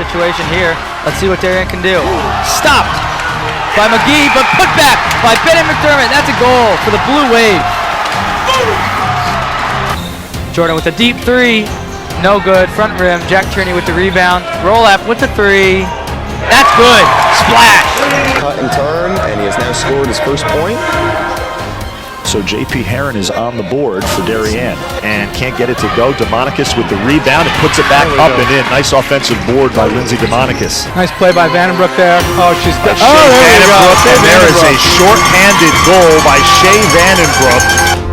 situation here. Let's see what Darien can do. Stopped by McGee, but put back by Bennett McDermott. That's a goal for the Blue Wave. Jordan with a deep three. No good. Front rim. Jack Tierney with the rebound. Roloff with the three. That's good. Splash. Cut and turn, and he has now scored his first point. So J.P. Heron is on the board for Darien and can't get it to go. DeMonicus with the rebound and puts it back up and in. Nice offensive board by Lindsay DeMonicus. Nice play by Vandenbroek there. Oh, she's got. Oh, there you go. And there is a short-handed goal by Shea Vandenbroek.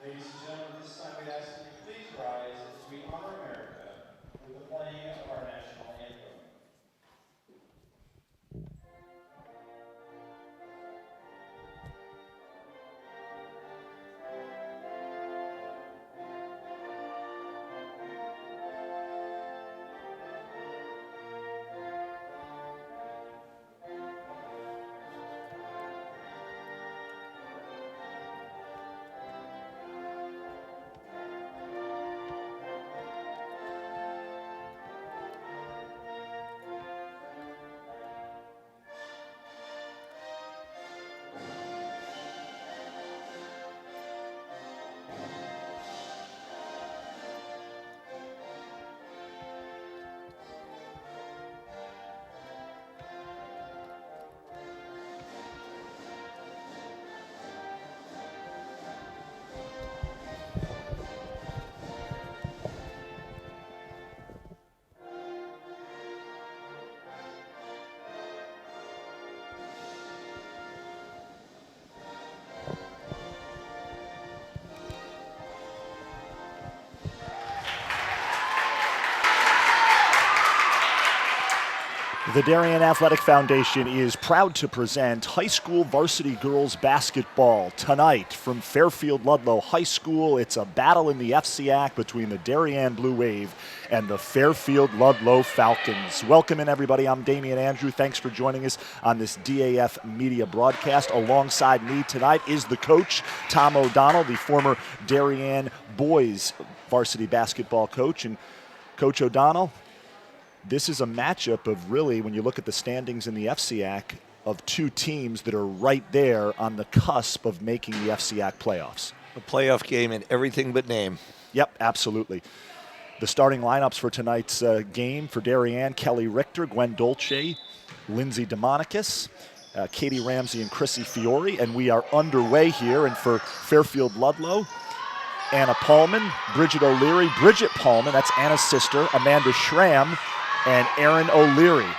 Ladies and gentlemen, this time we ask that you please rise as we honor America with the playing of our national anthem. The Darien Athletic Foundation is proud to present high school varsity girls basketball tonight from Fairfield Ludlowe High School. It's a battle in the FCIAC between the Darien Blue Wave and the Fairfield Ludlowe Falcons. Welcome in, everybody. I'm Damian Andrew. Thanks for joining us on this DAF media broadcast. Alongside me tonight is the coach, Tom O'Donnell, the former Darien boys varsity basketball coach. And Coach O'Donnell, this is a matchup of really, when you look at the standings in the FCIAC, of two teams that are right there on the cusp of making the FCIAC playoffs. A playoff game in everything but name. Yep, absolutely. The starting lineups for tonight's game for Darien: Kelly Richter, Gwen Dolce, Lindsay DeMonicus, Katie Ramsey, and Chrissy Fiore. And we are underway here. And for Fairfield Ludlowe, Anna Paulman, Bridget O'Leary, Bridget Paulman, that's Anna's sister, Amanda Schramm, and Erin O'Leary.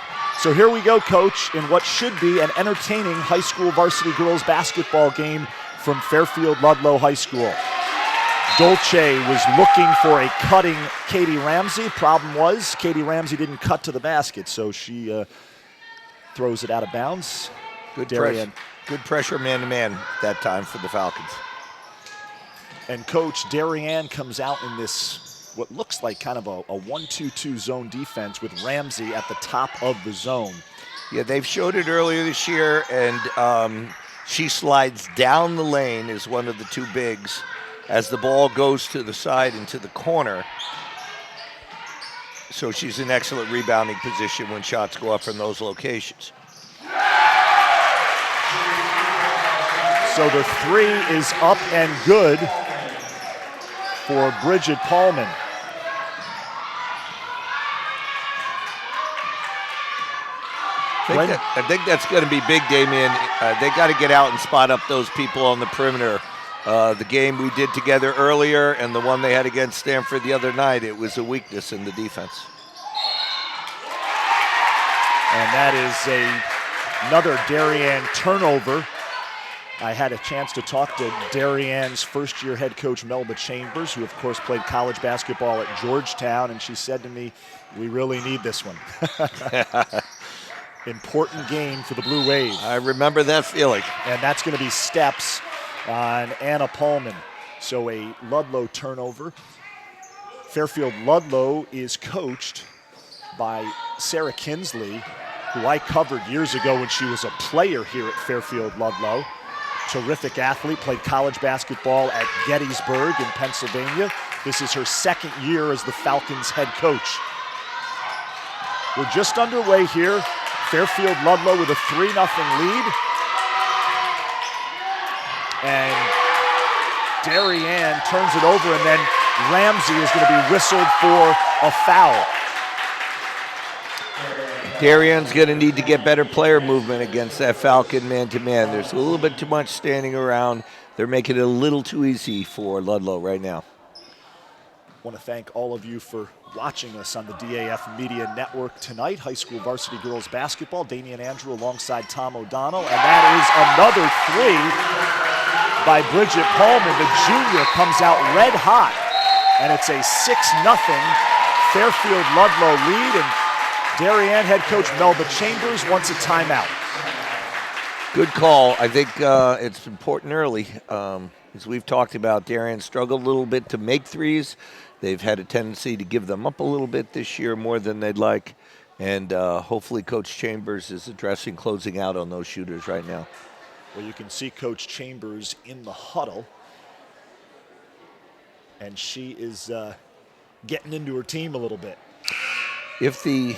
So here we go, Coach, in what should be an entertaining high school varsity girls basketball game from Fairfield Ludlowe High School. Dolce was looking for a cutting Katie Ramsey. Problem was, Katie Ramsey didn't cut to the basket, so she throws it out of bounds. Good Darien. Good pressure man-to-man that time for the Falcons. And Coach, Darien comes out in this, what looks like kind of a 1-2-2 zone defense with Ramsey at the top of the zone. Yeah, they've showed it earlier this year, and she slides down the lane as one of the two bigs as the ball goes to the side and to the corner. So she's in excellent rebounding position when shots go up from those locations. So the three is up and good for Bridget Paulman. I think that's going to be big, Damien. They got to get out and spot up those people on the perimeter. The game we did together earlier and the one they had against Stanford the other night, it was a weakness in the defense. And that is another Darien turnover. I had a chance to talk to Darien's first-year head coach, Melba Chambers, who, of course, played college basketball at Georgetown, and she said to me, we really need this one. Important game for the Blue Wave. I remember that feeling. And that's going to be steps on Anna Paulman. So a Ludlowe turnover. Fairfield Ludlowe is coached by Sarah Kinsley, who I covered years ago when she was a player here at Fairfield Ludlowe. Terrific athlete, played college basketball at Gettysburg in Pennsylvania. This is her second year as the Falcons head coach. We're just underway here. Fairfield Ludlowe with a 3-0 lead. And Darien turns it over, and then Ramsey is going to be whistled for a foul. Darien's going to need to get better player movement against that Falcon man-to-man. There's a little bit too much standing around. They're making it a little too easy for Ludlowe right now. I want to thank all of you for watching us on the DAF Media Network tonight. High school varsity girls basketball. Damian Andrew alongside Tom O'Donnell. And that is another three by Bridget Paulman. The junior comes out red hot. And it's a 6-0 Fairfield Ludlowe lead. And Darien head coach Melba Chambers wants a timeout. Good call. I think it's important early. As we've talked about, Darien struggled a little bit to make threes. They've had a tendency to give them up a little bit this year, more than they'd like. And hopefully Coach Chambers is addressing closing out on those shooters right now. Well, you can see Coach Chambers in the huddle. And she is getting into her team a little bit. If the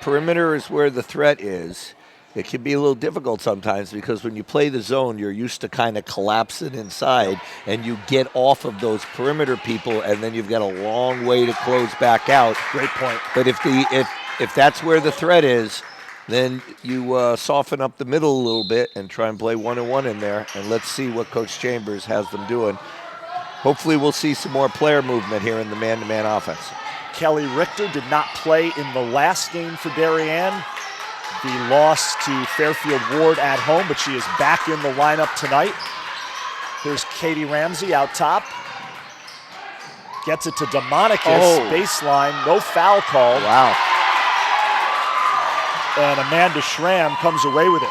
perimeter is where the threat is, it can be a little difficult sometimes, because when you play the zone, you're used to kind of collapsing inside, and you get off of those perimeter people, and then you've got a long way to close back out. Great point. But if that's where the threat is, then you soften up the middle a little bit and try and play 1-on-1 in there, and let's see what Coach Chambers has them doing. Hopefully we'll see some more player movement here in the man-to-man offense. Kelly Richter did not play in the last game for Darien. The loss to Fairfield Ward at home, but she is back in the lineup tonight. Here's Katie Ramsey out top. Gets it to DeMonicus, baseline, no foul call. Wow. And Amanda Schramm comes away with it.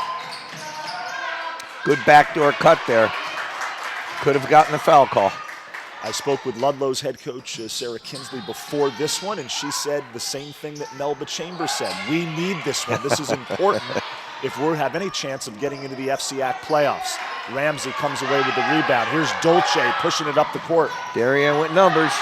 Good backdoor cut there. Could have gotten a foul call. I spoke with Ludlow's head coach, Sarah Kinsley, before this one, and she said the same thing that Melba Chambers said. We need this one. This is important if we have any chance of getting into the FCIAC playoffs. Ramsey comes away with the rebound. Here's Dolce pushing it up the court. Darien with numbers.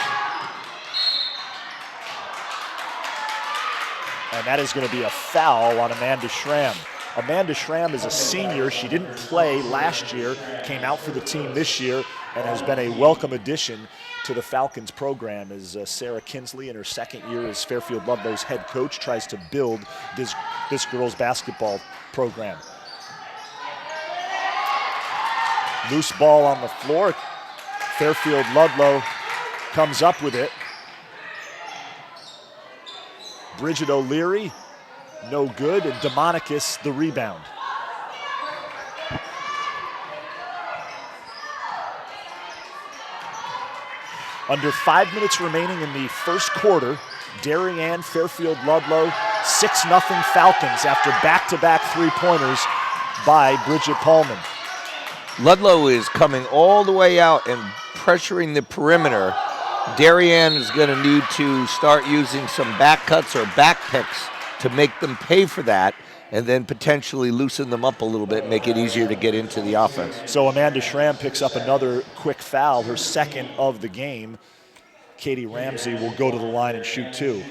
And that is going to be a foul on Amanda Schramm. Amanda Schramm is a senior. She didn't play last year, came out for the team this year, and has been a welcome addition to the Falcons program as Sarah Kinsley, in her second year as Fairfield Ludlow's head coach, tries to build this girls' basketball program. Loose ball on the floor. Fairfield Ludlowe comes up with it. Bridget O'Leary No good, and DeMonicus the rebound. Under 5 minutes remaining in the first quarter, Darien, Fairfield Ludlowe, 6-0 Falcons after back-to-back three-pointers by Bridget Paulman. Ludlowe is coming all the way out and pressuring the perimeter. Darien is going to need to start using some back cuts or back picks to make them pay for that, and then potentially loosen them up a little bit, make it easier to get into the offense. So Amanda Schramm picks up another quick foul, her second of the game. Katie Ramsey will go to the line and shoot two.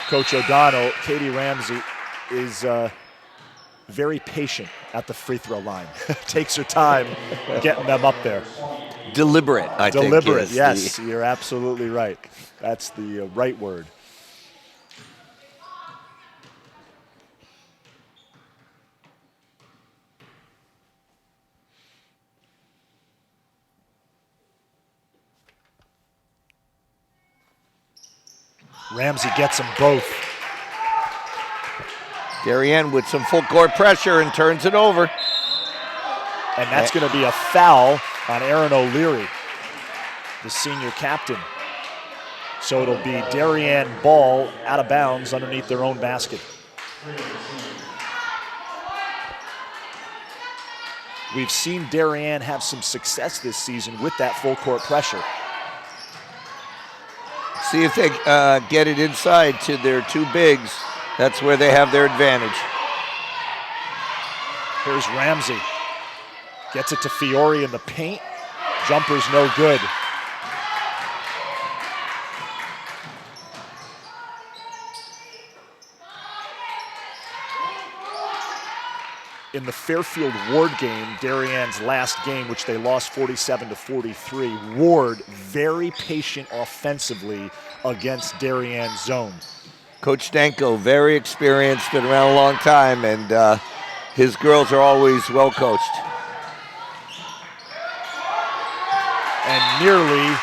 Coach O'Donnell, Katie Ramsey is very patient at the free throw line. Takes her time getting them up there. Deliberate, I think. Deliberate, yes, you're absolutely right. That's the right word. Ramsey gets them both. Darien with some full court pressure and turns it over. And that's going to be a foul on Erin O'Leary, the senior captain. So it'll be Darien ball out of bounds underneath their own basket. We've seen Darien have some success this season with that full court pressure. See if they get it inside to their two bigs. That's where they have their advantage. Here's Ramsey. Gets it to Fiore in the paint. Jumper's no good. In the Fairfield Ward game, Darien's last game, which they lost 47-43, Ward very patient offensively against Darien's zone. Coach Danko, very experienced, been around a long time, and his girls are always well coached. And nearly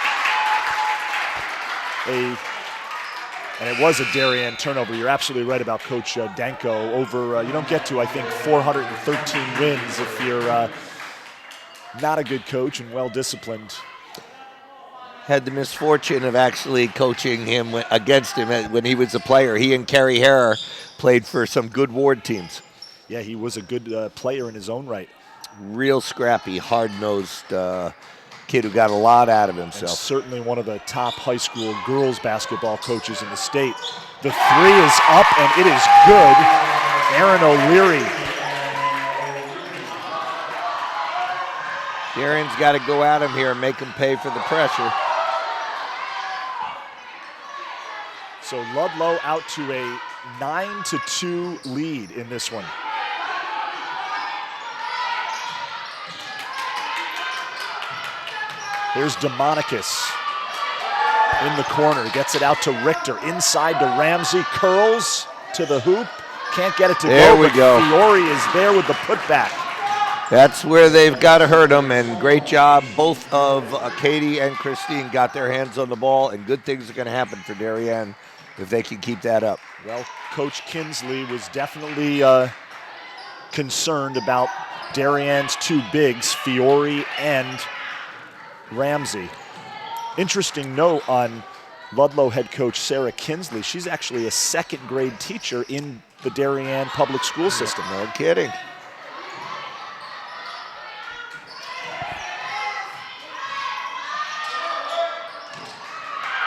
and it was a Darien turnover. You're absolutely right about Coach Danko. Over, you don't get to, I think, 413 wins if you're not a good coach and well-disciplined. Had the misfortune of actually coaching him against him when he was a player. He and Carrie Hare played for some good Ward teams. Yeah, he was a good player in his own right. Real scrappy, hard-nosed kid who got a lot out of himself. And certainly one of the top high school girls basketball coaches in the state. The three is up and it is good. Erin O'Leary. Darien's got to go at him here and make him pay for the pressure. So Ludlowe out to a 9-2 lead in this one. Here's DeMonicus in the corner, gets it out to Richter, inside to Ramsey, curls to the hoop, can't get it to there go, we but go. Fiore is there with the putback. That's where they've got to hurt them, and great job. Both of Katie and Christine got their hands on the ball, and good things are going to happen for Darien if they can keep that up. Well, Coach Kinsley was definitely concerned about Darien's two bigs, Fiore and Ramsey. Interesting note on Ludlowe head coach Sarah Kinsley. She's actually a second grade teacher in the Darien public school system. No kidding.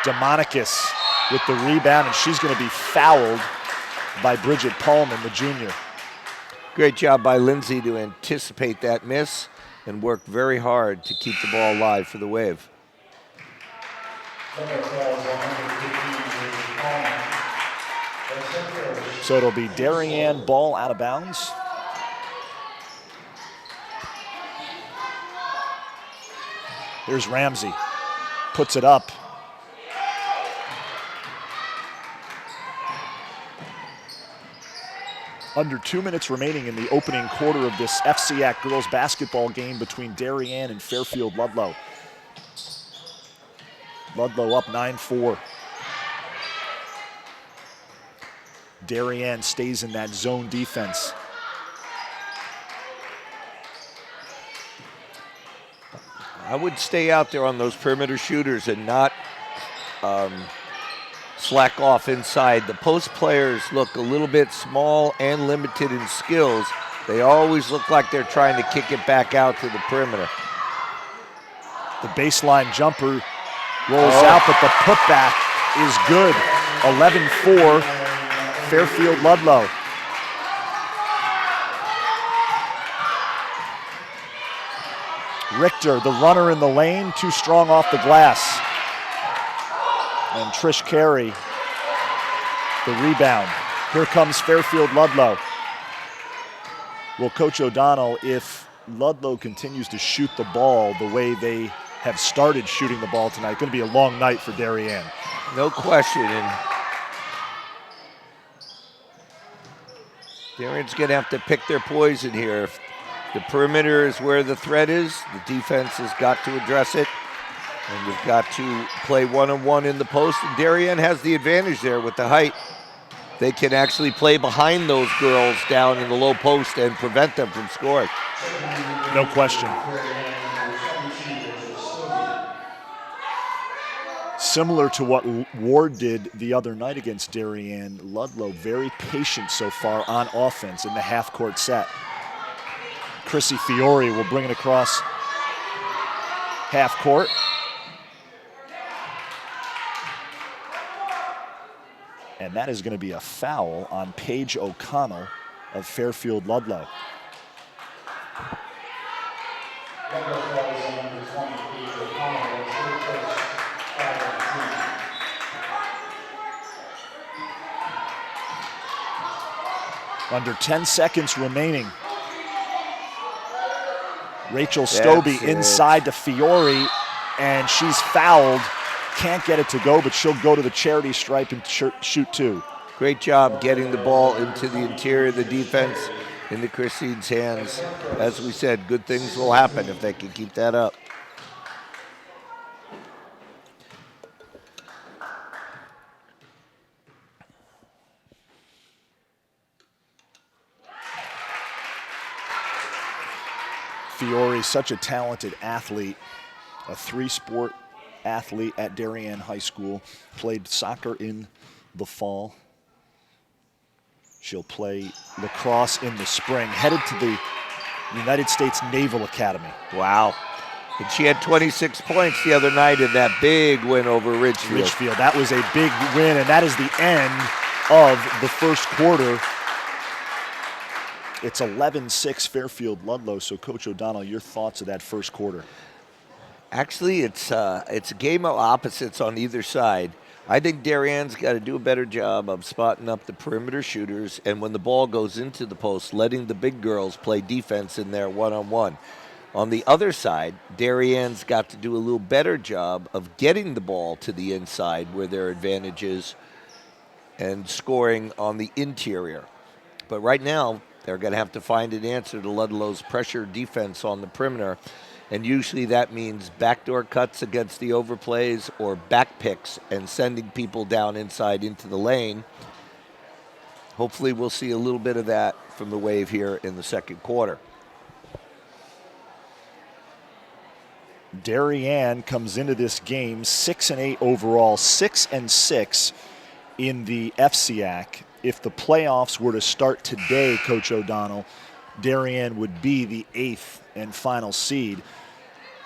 DeMonicus with the rebound, and she's going to be fouled by Bridget Paulman, the junior. Great job by Lindsay to anticipate that miss and work very hard to keep the ball alive for the Wave. So it'll be Darien ball out of bounds. Here's Ramsey, puts it up. Under 2 minutes remaining in the opening quarter of this FCIAC girls basketball game between Darien and Fairfield Ludlowe. Ludlowe up 9-4. Darien stays in that zone defense. I would stay out there on those perimeter shooters and not slack off inside. The post players look a little bit small and limited in skills. They always look like they're trying to kick it back out to the perimeter. The baseline jumper rolls out, but the putback is good. 11-4, Fairfield Ludlowe. Richter, the runner in the lane, too strong off the glass. And Trish Carey, the rebound. Here comes Fairfield Ludlowe. Well, Coach O'Donnell, if Ludlowe continues to shoot the ball the way they have started shooting the ball tonight, going to be a long night for Darien. No question. And Darien's going to have to pick their poison here. If the perimeter is where the threat is, the defense has got to address it. And we've got to play one-on-one in the post. And Darien has the advantage there with the height. They can actually play behind those girls down in the low post and prevent them from scoring. No question. Similar to what Ward did the other night against Darien, Ludlowe very patient so far on offense in the half-court set. Chrissy Fiore will bring it across half-court. And that is going to be a foul on Paige O'Connell of Fairfield Ludlowe. Under 10 seconds remaining. Rachel Stobie inside to Fiore, and she's fouled. Can't get it to go, but she'll go to the charity stripe and shoot two. Great job getting the ball into the interior of the defense, into Christine's hands. As we said, good things will happen if they can keep that up. Fiore, such a talented athlete, a three-sport athlete at Darien High School, played soccer in the fall. She'll play lacrosse in the spring, headed to the United States Naval Academy. Wow. And she had 26 points the other night in that big win over Ridgefield. Ridgefield, that was a big win, and that is the end of the first quarter. It's 11-6 Fairfield Ludlowe. So, Coach O'Donnell, your thoughts of that first quarter? Actually, it's a game of opposites on either side. I think Darien's got to do a better job of spotting up the perimeter shooters, and when the ball goes into the post, letting the big girls play defense in there one-on-one. On the other side, Darien's got to do a little better job of getting the ball to the inside where their advantage is and scoring on the interior. But right now, they're going to have to find an answer to Ludlow's pressure defense on the perimeter. And usually that means backdoor cuts against the overplays or back picks and sending people down inside into the lane. Hopefully we'll see a little bit of that from the Wave here in the second quarter. Darien comes into this game 6-8 overall, 6-6 in the FCIAC. If the playoffs were to start today, Coach O'Donnell, Darien would be the 8th and final seed.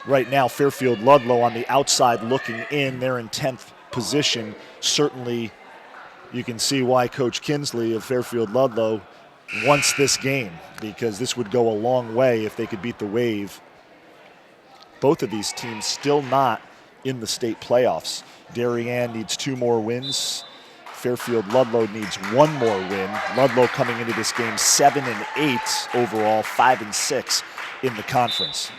Right now, Fairfield Ludlowe on the outside looking in. They're in 10th position. Certainly, you can see why Coach Kinsley of Fairfield Ludlowe wants this game, because this would go a long way if they could beat the Wave. Both of these teams still not in the state playoffs. Darien needs 2 more wins. Fairfield Ludlowe needs 1 more win. Ludlowe coming into this game 7-8 overall, 5-6 in the conference.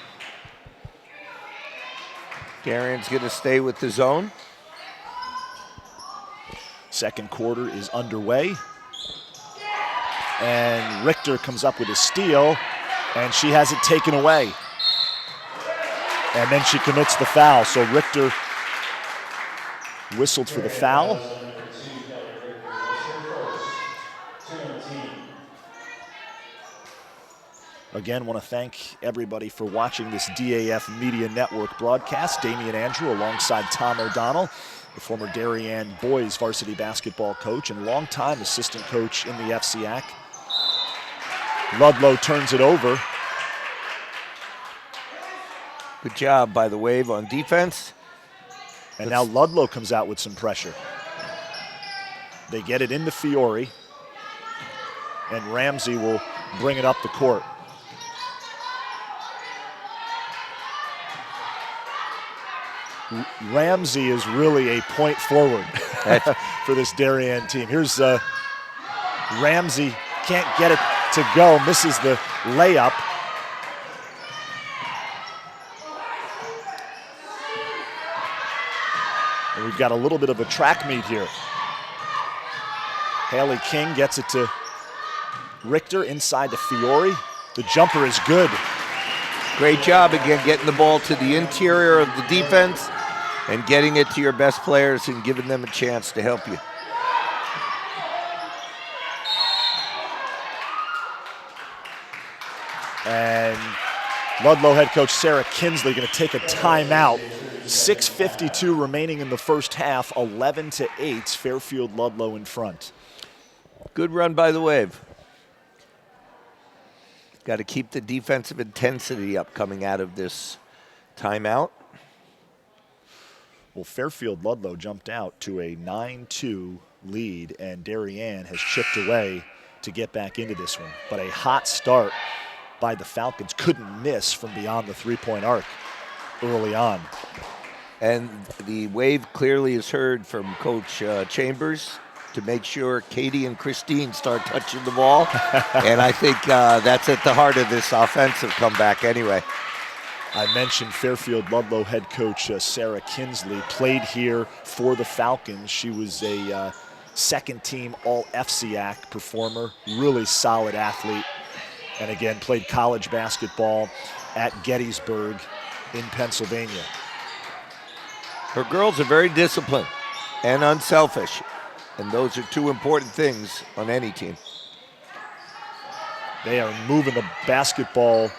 Darien's going to stay with the zone. Second quarter is underway. And Richter comes up with a steal, and she has it taken away. And then she commits the foul. So Richter whistled for the foul. Again, want to thank everybody for watching this DAF Media Network broadcast. Damian Andrew alongside Tom O'Donnell, the former Darien boys varsity basketball coach and longtime assistant coach in the FCIAC. Ludlowe turns it over. Good job by the Wave on defense. And now Ludlowe comes out with some pressure. They get it into Fiore, and Ramsey will bring it up the court. Ramsey is really a point forward for this Darien team. Here's Ramsey, can't get it to go, misses the layup. And we've got a little bit of a track meet here. Haley King gets it to Richter, inside to Fiore. The jumper is good. Great job again getting the ball to the interior of the defense and getting it to your best players and giving them a chance to help you. And Ludlowe head coach Sarah Kinsley going to take a timeout. 6:52 remaining in the first half, 11-8, Fairfield Ludlowe in front. Good run by the Wave. Got to keep the defensive intensity up coming out of this timeout. Well, Fairfield Ludlowe jumped out to a 9-2 lead, and Darien has chipped away to get back into this one. But a hot start by the Falcons. Couldn't miss from beyond the three-point arc early on. And the Wave clearly has heard from Coach Chambers to make sure Katie and Christine start touching the ball. And I think that's at the heart of this offensive comeback anyway. I mentioned Fairfield Ludlowe head coach Sarah Kinsley played here for the Falcons. She was a second-team All-FCIAC performer, really solid athlete, and again played college basketball at Gettysburg in Pennsylvania. Her girls are very disciplined and unselfish, and those are two important things on any team. They are moving the basketball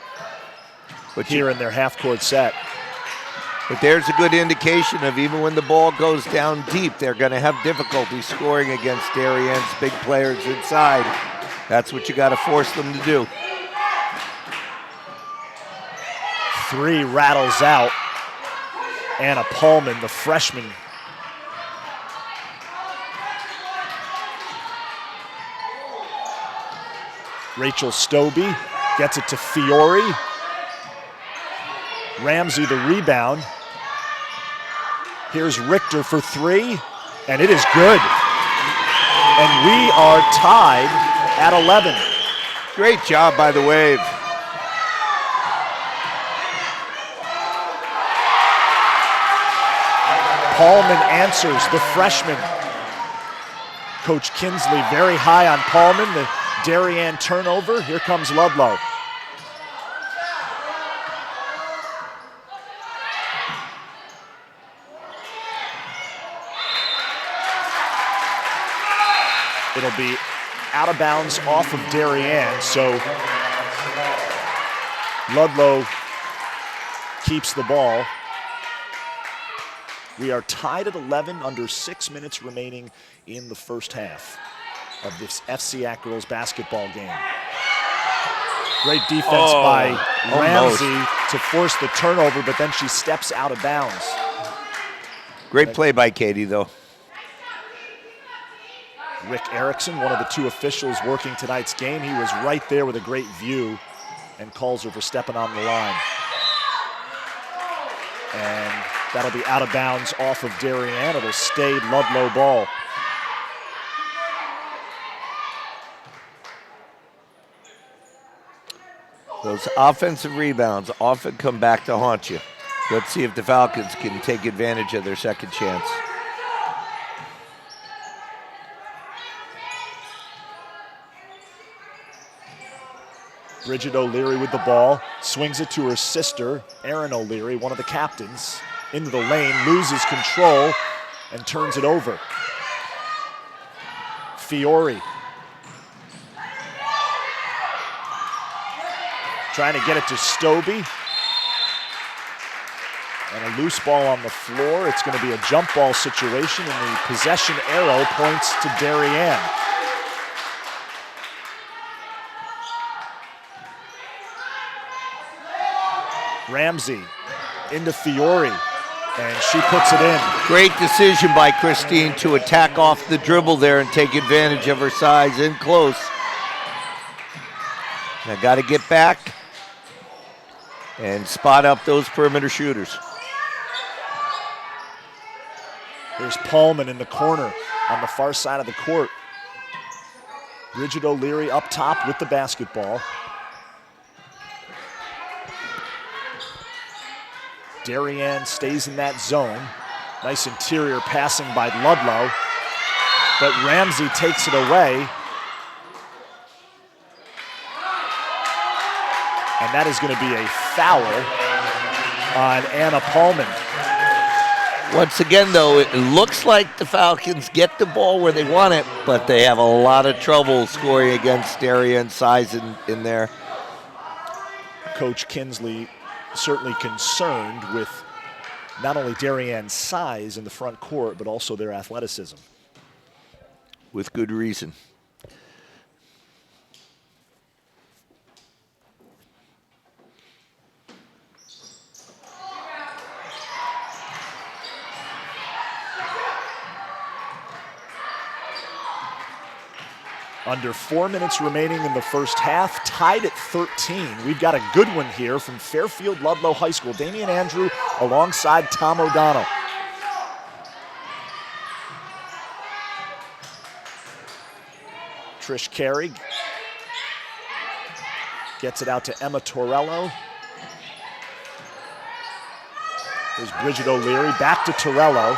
here in their half-court set. But there's a good indication of even when the ball goes down deep, they're going to have difficulty scoring against Darien's big players inside. That's what you got to force them to do. Three rattles out. Anna Paulman, the freshman. Rachel Stobie gets it to Fiore. Ramsey the rebound. Here's Richter for three, and it is good. And we are tied at 11. Great job by the Wave. Paulman answers, the freshman. Coach Kinsley very high on Paulman. The Darien turnover. Here comes Ludlowe. It'll be out of bounds off of Darien, so Ludlowe keeps the ball. We are tied at 11, under 6 minutes remaining in the first half of this FCIAC girls basketball game. Great defense by Ramsey to force the turnover, but then she steps out of bounds. Great play by Katie, though. Rick Erickson, one of the two officials working tonight's game, he was right there with a great view and calls her for stepping on the line. And that'll be out of bounds off of Darien. It'll stay Ludlowe ball. Those offensive rebounds often come back to haunt you. Let's see if the Falcons can take advantage of their second chance. Bridget O'Leary with the ball, swings it to her sister, Erin O'Leary, one of the captains, into the lane, loses control, and turns it over. Fiore trying to get it to Stobie. And a loose ball on the floor. It's going to be a jump ball situation, and the possession arrow points to Darien. Ramsey into Fiore, and she puts it in. Great decision by Christine to attack off the dribble there and take advantage of her size in close. Now got to get back and spot up those perimeter shooters. There's Paulman in the corner on the far side of the court. Bridget O'Leary up top with the basketball. Darien stays in that zone. Nice interior passing by Ludlowe. But Ramsey takes it away. And that is going to be a foul on Anna Paulman. Once again, though, it looks like the Falcons get the ball where they want it, but they have a lot of trouble scoring against Darien's size in there. Coach Kinsley certainly concerned with not only Darien's size in the front court, but also their athleticism. With good reason. Under 4 minutes remaining in the first half, tied at 13. We've got a good one here from Fairfield Ludlowe High School. Damian Andrew alongside Tom O'Donnell. Trish Carey gets it out to Emma Torello. There's Bridget O'Leary, back to Torello.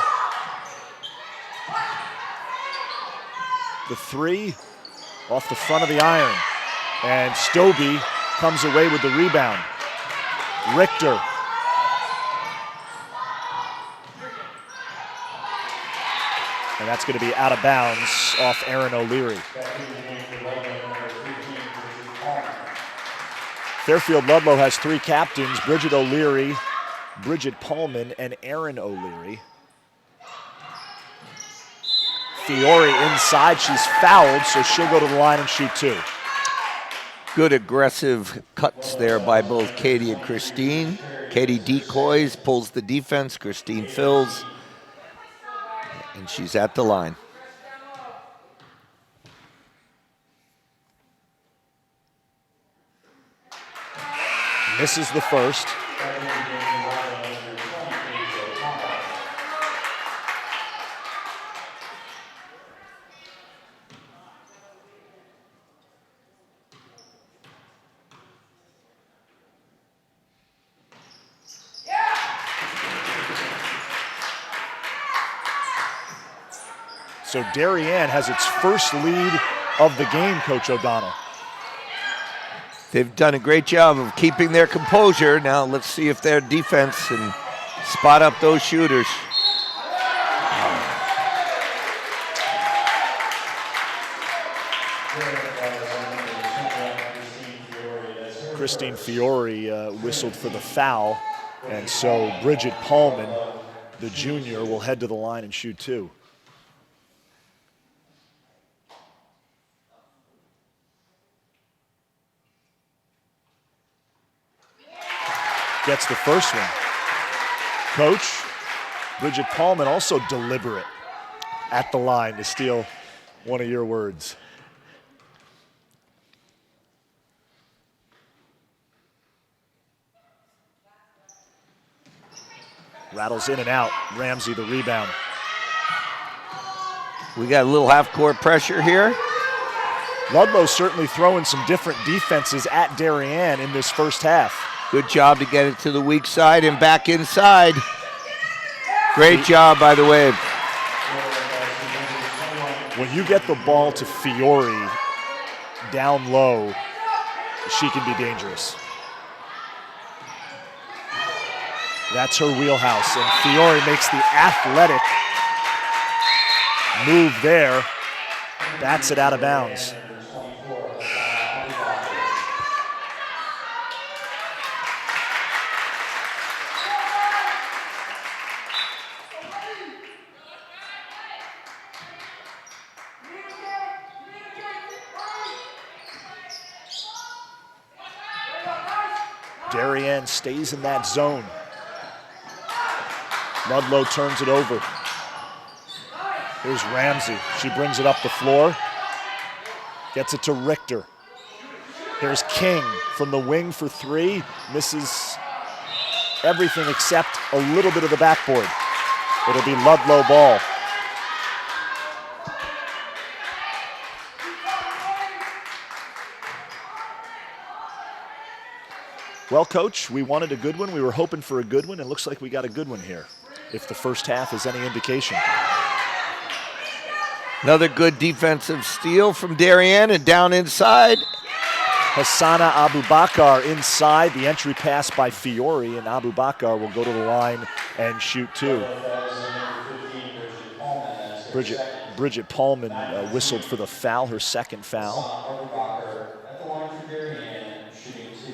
The three off the front of the iron. And Stobie comes away with the rebound. Richter. And that's going to be out of bounds off Erin O'Leary. Fairfield Ludlowe has three captains, Bridget O'Leary, Bridget Paulman, and Erin O'Leary. Fiore inside, she's fouled, so she'll go to the line and shoot two. Good aggressive cuts there by both Katie and Christine. Katie decoys, pulls the defense, Christine fills, and she's at the line. Misses the first. So Darien has its first lead of the game, Coach O'Donnell. They've done a great job of keeping their composure. Now let's see if their defense can spot up those shooters. Christine Fiore whistled for the foul, and so Bridget Paulman, the junior, will head to the line and shoot two. Gets the first one. Coach, Bridget Paulman also deliberate at the line, to steal one of your words. Rattles in and out. Ramsey the rebound. We got a little half-court pressure here. Ludlow certainly throwing some different defenses at Darien in this first half. Good job to get it to the weak side and back inside. Great job by the Wave. When you get the ball to Fiore down low, she can be dangerous. That's her wheelhouse, and Fiore makes the athletic move there. Bats it out of bounds. Darien stays in that zone. Ludlowe turns it over. Here's Ramsey. She brings it up the floor. Gets it to Richter. Here's King from the wing for three. Misses everything except a little bit of the backboard. It'll be Ludlowe ball. Well, Coach, we wanted a good one. We were hoping for a good one. It looks like we got a good one here, if the first half is any indication. Another good defensive steal from Darien and down inside. Hassana Abubakar inside. The entry pass by Fiore, and Abubakar will go to the line and shoot two. Bridget Paulman whistled for the foul, her second foul. At the line for Darien, shooting two.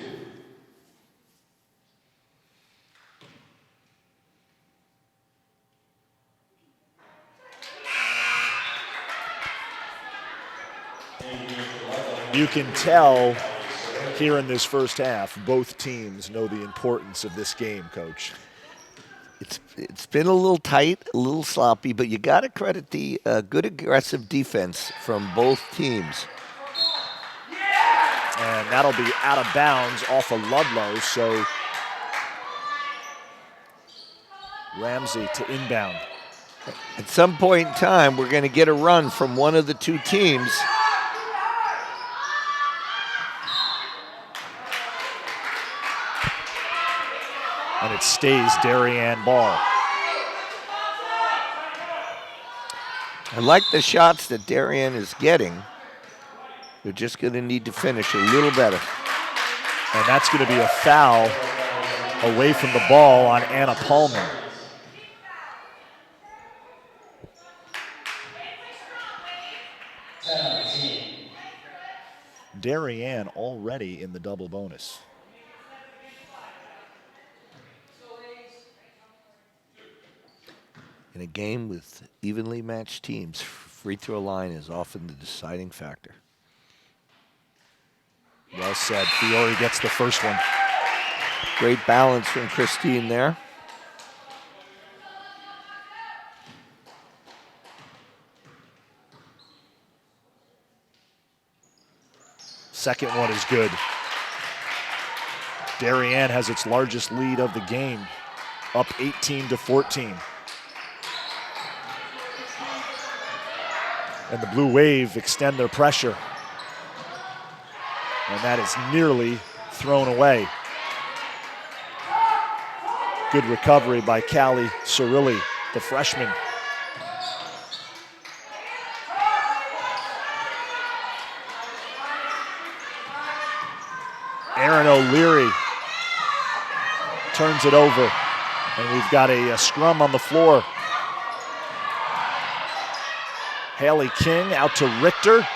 You can tell here in this first half, both teams know the importance of this game, Coach. It's been a little tight, a little sloppy, but you got to credit the good aggressive defense from both teams. And that'll be out of bounds off of Ludlowe, so Ramsey to inbound. At some point in time, we're going to get a run from one of the two teams. And it stays Darien ball. I like the shots that Darien is getting. They're just going to need to finish a little better. And that's going to be a foul away from the ball on Anna Paulman. Darien already in the double bonus. In a game with evenly matched teams, free throw line is often the deciding factor. Well said. Fiore gets the first one. Great balance from Christine there. Second one is good. Darien has its largest lead of the game, up 18-14. And the Blue Wave extend their pressure. And that is nearly thrown away. Good recovery by Callie Cirilli, the freshman. Aaron O'Leary turns it over. And we've got a scrum on the floor. Haley King out to Richter.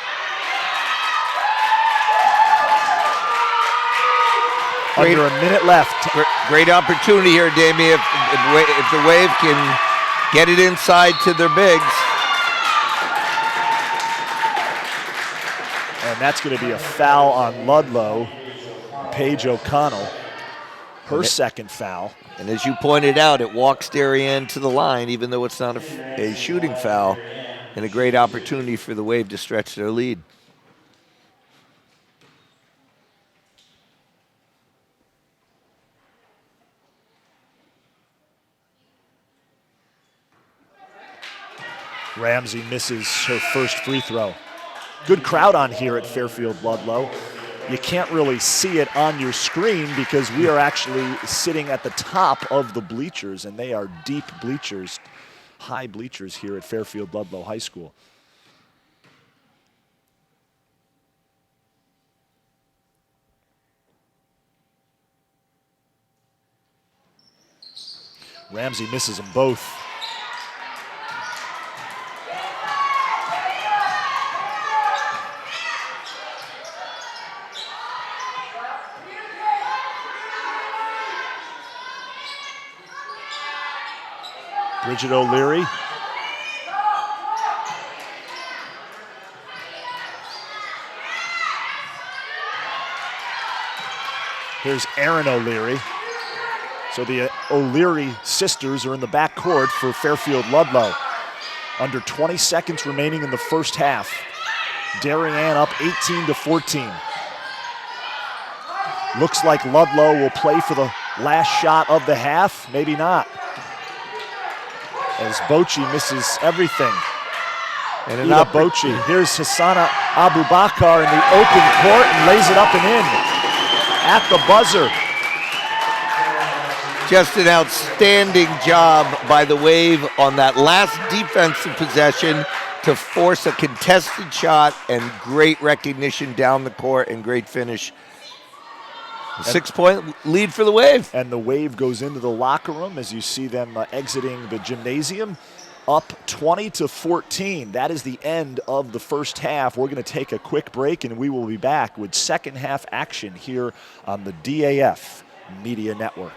Under a minute left. Great opportunity here, Damien, if the Wave can get it inside to their bigs. And that's going to be a foul on Ludlowe. Paige O'Connell, her second foul. And as you pointed out, it walks Darien to the line, even though it's not a shooting foul, and a great opportunity for the Wave to stretch their lead. Ramsey misses her first free throw. Good crowd on here at Fairfield Ludlowe. You can't really see it on your screen because we are actually sitting at the top of the bleachers, and they are deep bleachers, high bleachers here at Fairfield Ludlowe High School. Ramsey misses them both. Bridget O'Leary. Here's Erin O'Leary. So the O'Leary sisters are in the backcourt for Fairfield Ludlowe. Under 20 seconds remaining in the first half. Darien up 18-14. Looks like Ludlowe will play for the last shot of the half. Maybe not. As Bochi misses everything. And Ida Bochi. Here's Hassana Abubakar in the open court and lays it up and in. At the buzzer. Just an outstanding job by the Wave on that last defensive possession to force a contested shot, and great recognition down the court and great finish. A 6-point lead for the Wave. And the Wave goes into the locker room as you see them exiting the gymnasium. Up 20-14. That is the end of the first half. We're going to take a quick break and we will be back with second half action here on the DAF Media Network.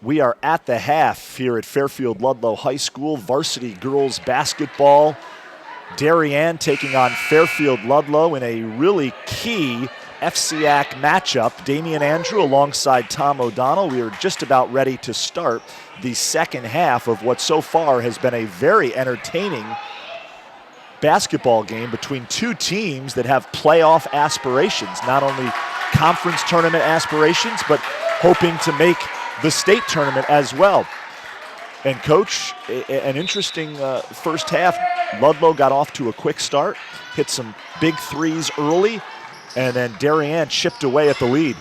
We are at the half here at Fairfield Ludlowe High School. Varsity girls basketball. Darien taking on Fairfield Ludlowe in a really key FCIAC matchup. Damian Andrew alongside Tom O'Donnell. We are just about ready to start the second half of what so far has been a very entertaining basketball game between two teams that have playoff aspirations. Not only conference tournament aspirations, but hoping to make the state tournament as well. And Coach, an interesting first half. Ludlowe got off to a quick start, hit some big threes early, and then Darien chipped away at the lead.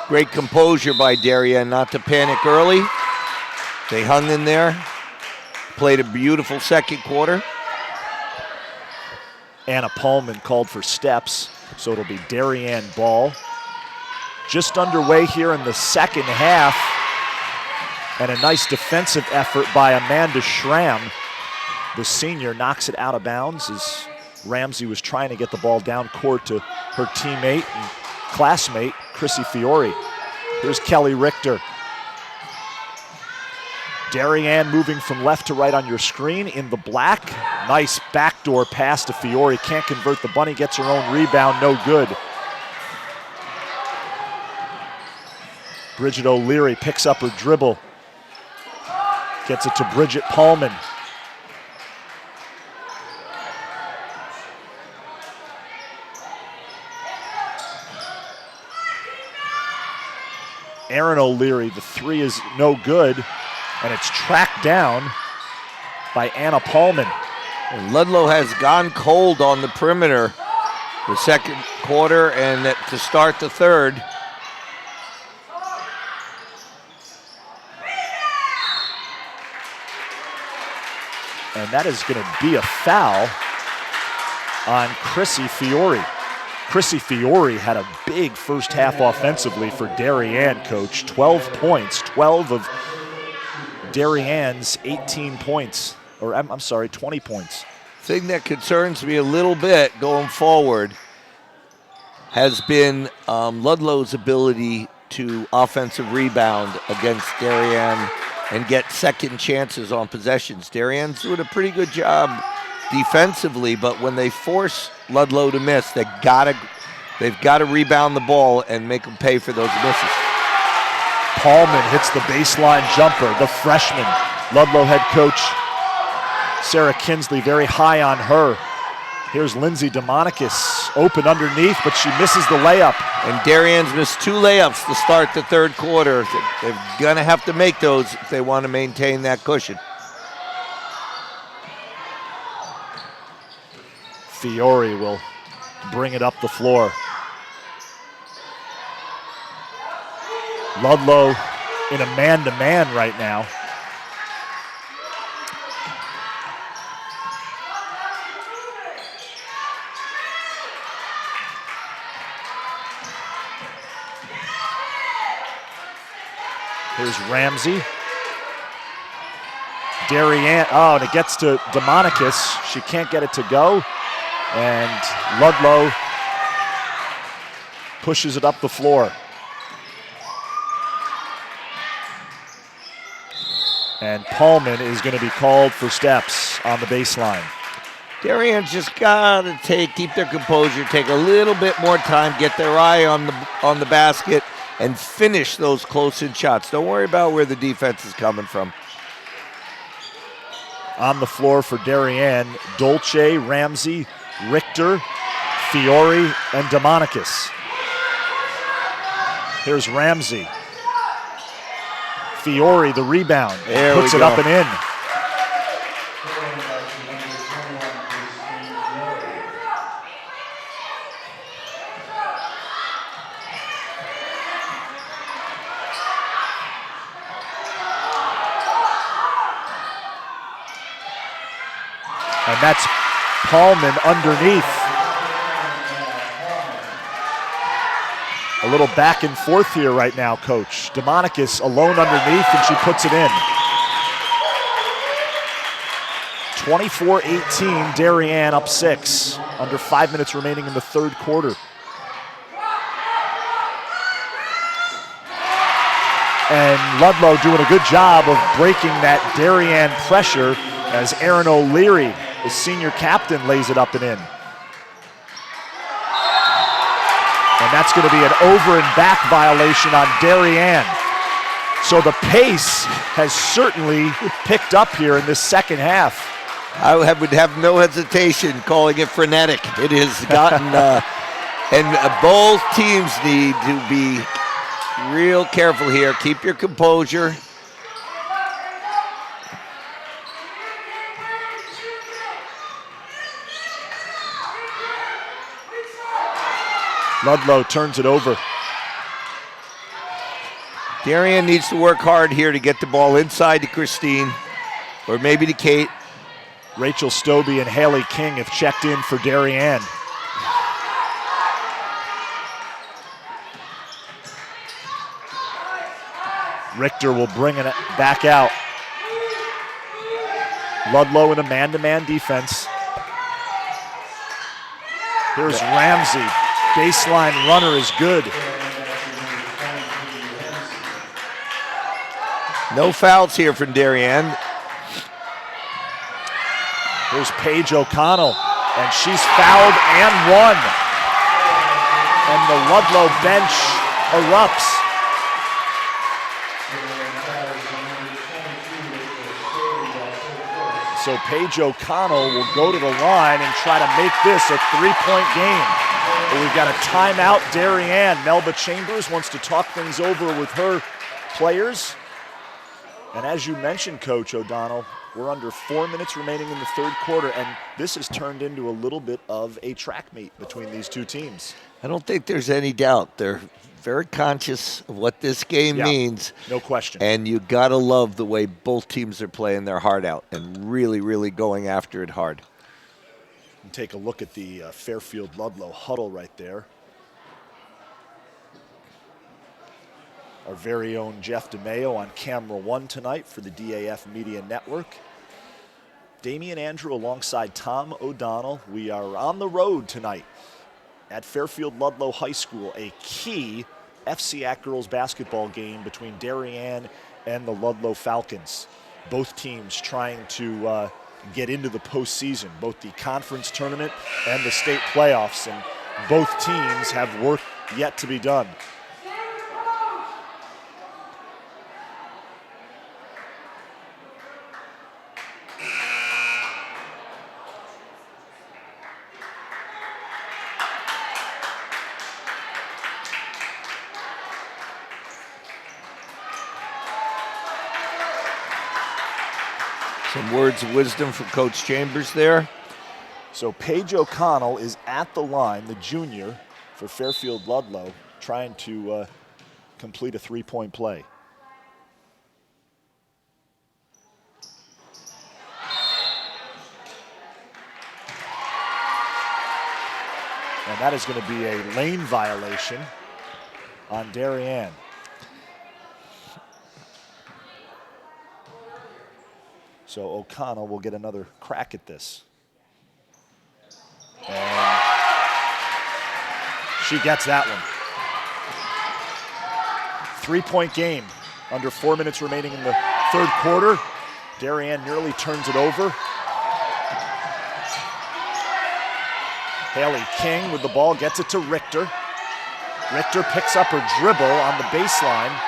Great composure by Darien not to panic early. They hung in there, played a beautiful second quarter. Anna Pullman called for steps, so it'll be Darien ball. Just underway here in the second half, and a nice defensive effort by Amanda Schramm. The senior knocks it out of bounds as Ramsey was trying to get the ball down court to her teammate and classmate, Chrissy Fiore. Here's Kelly Richter. Darien moving from left to right on your screen in the black. Nice backdoor pass to Fiore. Can't convert the bunny, gets her own rebound, no good. Bridget O'Leary picks up her dribble. Gets it to Bridget Pullman. Erin O'Leary, the three is no good, and it's tracked down by Anna Pullman. And Ludlowe has gone cold on the perimeter the second quarter and to start the third. And that is going to be a foul on Chrissy Fiore. Chrissy Fiore had a big first half offensively for Darien, Coach. 12 points, 12 of Darien's 18 points, or I'm sorry, 20 points. Thing that concerns me a little bit going forward has been Ludlow's ability to offensive rebound against Darien and get second chances on possessions. Darien's doing a pretty good job defensively, but when they force Ludlowe to miss, they've got to rebound the ball and make them pay for those misses. Pullman hits the baseline jumper, the freshman. Ludlowe head coach Sarah Kinsley very high on her. Here's Lindsay DeMonicus, open underneath, but she misses the layup. And Darien's missed 2 layups to start the third quarter. They're going to have to make those if they want to maintain that cushion. Fiore will bring it up the floor. Ludlowe in a man-to-man right now. Here's Ramsey. Darien, oh, and it gets to DeMonicus. She can't get it to go. And Ludlowe pushes it up the floor. And Pullman is going to be called for steps on the baseline. Darien's just got to keep their composure, take a little bit more time, get their eye on the basket, and finish those close-in shots. Don't worry about where the defense is coming from. On the floor for Darien, Dolce, Ramsey, Richter, Fiore, and DeMonicus. Here's Ramsey. Fiore, the rebound, puts it up and in. And that's Pullman underneath. A little back and forth here right now, Coach. DeMonicus alone underneath, and she puts it in. 24-18, Darien up 6. Under 5 minutes remaining in the third quarter. And Ludlowe doing a good job of breaking that Darien pressure as Aaron O'Leary, the senior captain, lays it up and in. And that's going to be an over and back violation on Darien. So the pace has certainly picked up here in this second half. I would have no hesitation calling it frenetic. It has gotten, and both teams need to be real careful here. Keep your composure. Ludlowe turns it over. Darien needs to work hard here to get the ball inside to Christine, or maybe to Kate. Rachel Stobie and Haley King have checked in for Darien. Richter will bring it back out. Ludlowe in a man-to-man defense. Here's Ramsey. Baseline runner is good. No fouls here from Darien. Here's Paige O'Connell, and she's fouled and won. And the Ludlowe bench erupts. So Paige O'Connell will go to the line and try to make this a three-point game. But we've got a timeout, Darien. Melba Chambers wants to talk things over with her players. And as you mentioned, Coach O'Donnell, we're under 4 minutes remaining in the third quarter, and this has turned into a little bit of a track meet between these two teams. I don't think there's any doubt. They're very conscious of what this game means. No question. And you got to love the way both teams are playing their heart out and really, really going after it hard. And take a look at the Fairfield Ludlowe huddle right there. Our very own Jeff DeMayo on camera one tonight for the DAF Media Network. Damian Andrew alongside Tom O'Donnell. We are on the road tonight at Fairfield Ludlowe High School, a key FCIAC girls basketball game between Darien and the Ludlowe Falcons. Both teams trying to get into the postseason, both the conference tournament and the state playoffs, and both teams have work yet to be done. Some words of wisdom from Coach Chambers there. So Paige O'Connell is at the line, the junior for Fairfield Ludlowe, trying to complete a three-point play. And that is going to be a lane violation on Darien. So O'Connell will get another crack at this. And she gets that one. Three-point game. Under 4 minutes remaining in the third quarter. Darien nearly turns it over. Haley King with the ball gets it to Richter. Richter picks up her dribble on the baseline.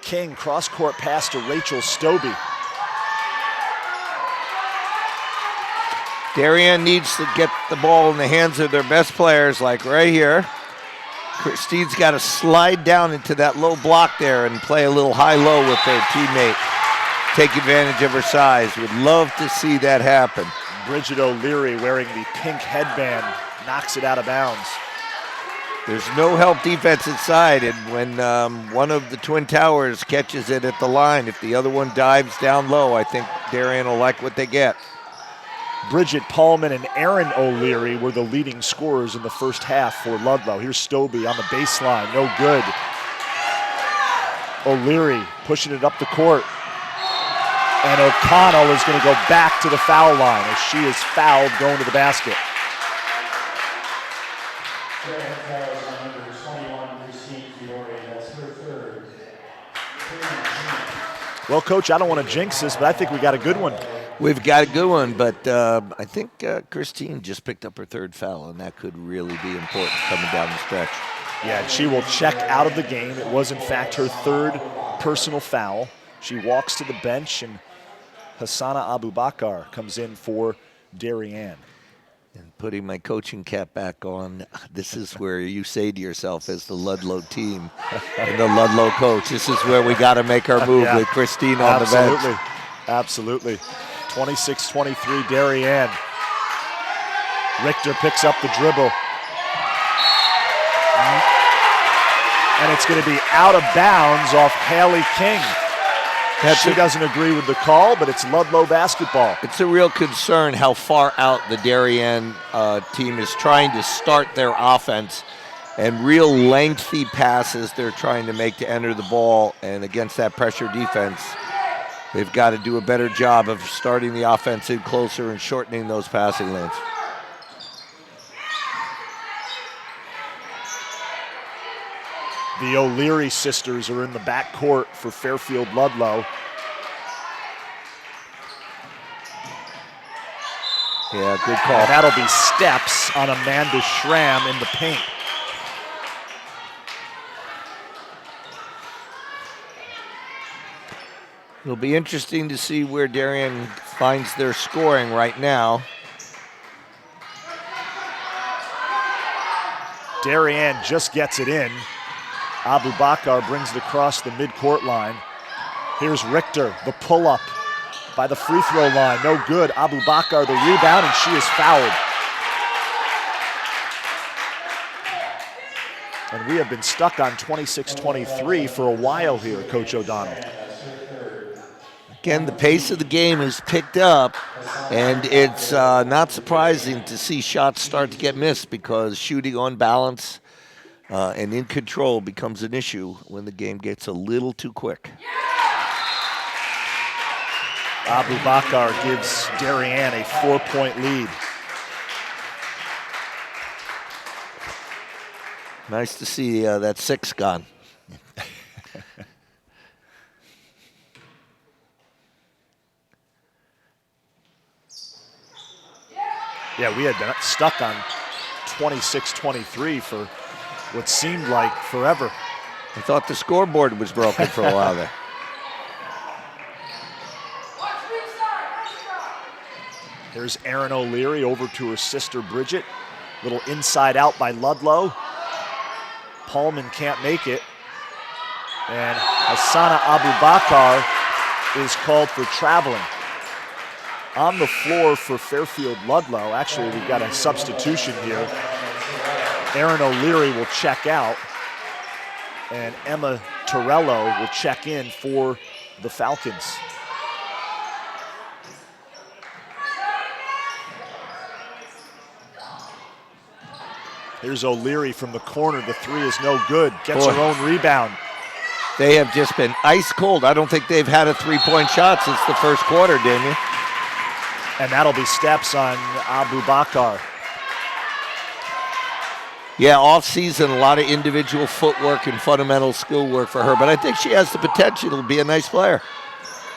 King cross-court pass to Rachel Stobie. Darien needs to get the ball in the hands of their best players, like right here. Christine's got to slide down into that low block there and play a little high-low with their teammate. Take advantage of her size. Would love to see that happen. Bridget O'Leary wearing the pink headband knocks it out of bounds. There's no help defense inside, and when one of the Twin Towers catches it at the line, if the other one dives down low, I think Darien will like what they get. Bridget Paulman and Aaron O'Leary were the leading scorers in the first half for Ludlowe. Here's Stobie on the baseline, no good. O'Leary pushing it up the court. And O'Connell is going to go back to the foul line as she is fouled going to the basket. Darien fouls on number 21, Christine Fiore. That's her third Well, Coach, I don't want to jinx this, but I think we got a good one. We've got a good one, but I think Christine just picked up her third foul, and that could really be important coming down the stretch. Yeah, she will check out of the game. It was, in fact, her third personal foul. She walks to the bench, and Hassana Abubakar comes in for Darien. And putting my coaching cap back on, this is where you say to yourself as the Ludlowe team and the Ludlowe coach, this is where we got to make our move with Christine on the bench. Absolutely. 26-23 Darien. Richter picks up the dribble. And it's going to be out of bounds off Haley King. She doesn't agree with the call, but it's Ludlowe basketball. It's a real concern how far out the Darien team is trying to start their offense, and real lengthy passes they're trying to make to enter the ball, and against that pressure defense, they've got to do a better job of starting the offense in closer and shortening those passing lanes. The O'Leary sisters are in the backcourt for Fairfield Ludlowe. Yeah, good call. And that'll be steps on Amanda Schramm in the paint. It'll be interesting to see where Darien finds their scoring right now. Darien just gets it in. Abubakar brings it across the midcourt line. Here's Richter, the pull-up by the free throw line. No good. Abubakar the rebound, and she is fouled. And we have been stuck on 26-23 for a while here, Coach O'Donnell. Again, the pace of the game has picked up, and it's not surprising to see shots start to get missed because shooting on balance and in control becomes an issue when the game gets a little too quick. Abubakar gives Darien a 4-point lead. Nice to see that 6 gone. Yeah, we had been stuck on 26-23 for what seemed like forever. I thought the scoreboard was broken for a while there. There's Erin O'Leary over to her sister Bridget. Little inside out by Ludlowe. Paulman can't make it. And Hassana Abubakar is called for traveling. On the floor for Fairfield Ludlowe, actually we've got a substitution here. Erin O'Leary will check out, and Emma Torello will check in for the Falcons. Here's O'Leary from the corner. The three is no good. Gets her own rebound. They have just been ice cold. I don't think they've had a three-point shot since the first quarter, Daniel. And that'll be steps on Abubakar. Yeah, off-season, a lot of individual footwork and fundamental skill work for her, but I think she has the potential to be a nice player.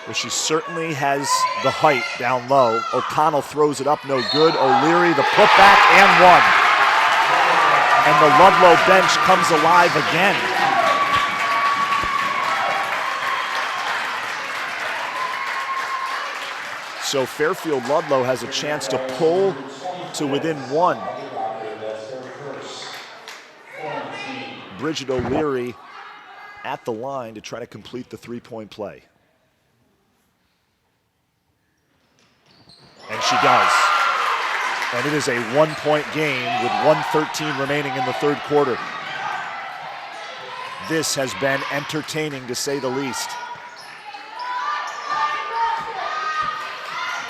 Well, she certainly has the height down low. O'Connell throws it up, no good. O'Leary, the putback, and one. And the Ludlowe bench comes alive again. So Fairfield Ludlowe has a chance to pull to within one. Bridget O'Leary at the line to try to complete the three-point play. And she does. And it is a one-point game with 1:13 remaining in the third quarter. This has been entertaining, to say the least.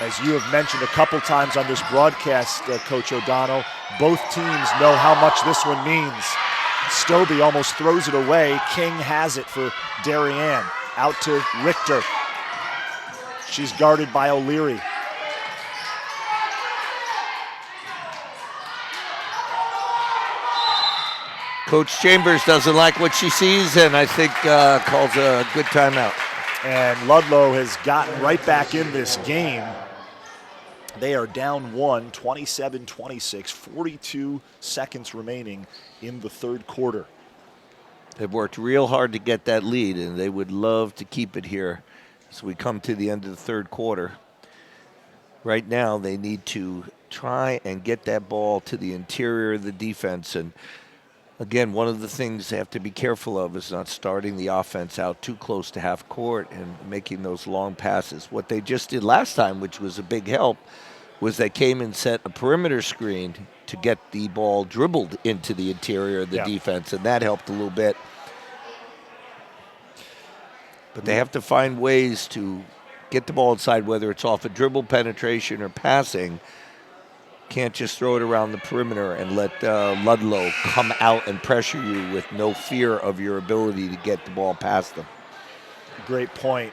As you have mentioned a couple times on this broadcast, Coach O'Donnell, both teams know how much this one means. Stobie almost throws it away. King has it for Darien. Out to Richter. She's guarded by O'Leary. Coach Chambers doesn't like what she sees, and I think calls a good timeout. And Ludlowe has gotten right back in this game. They are down one, 27-26, 42 seconds remaining in the third quarter. They've worked real hard to get that lead, and they would love to keep it here as we come to the end of the third quarter. Right now, they need to try and get that ball to the interior of the defense. And again, one of the things they have to be careful of is not starting the offense out too close to half court and making those long passes. What they just did last time, which was a big help, was they came and set a perimeter screen to get the ball dribbled into the interior of the defense, and that helped a little bit. But they have to find ways to get the ball inside, whether it's off a dribble penetration or passing. Can't just throw it around the perimeter and let Ludlowe come out and pressure you with no fear of your ability to get the ball past them. Great point.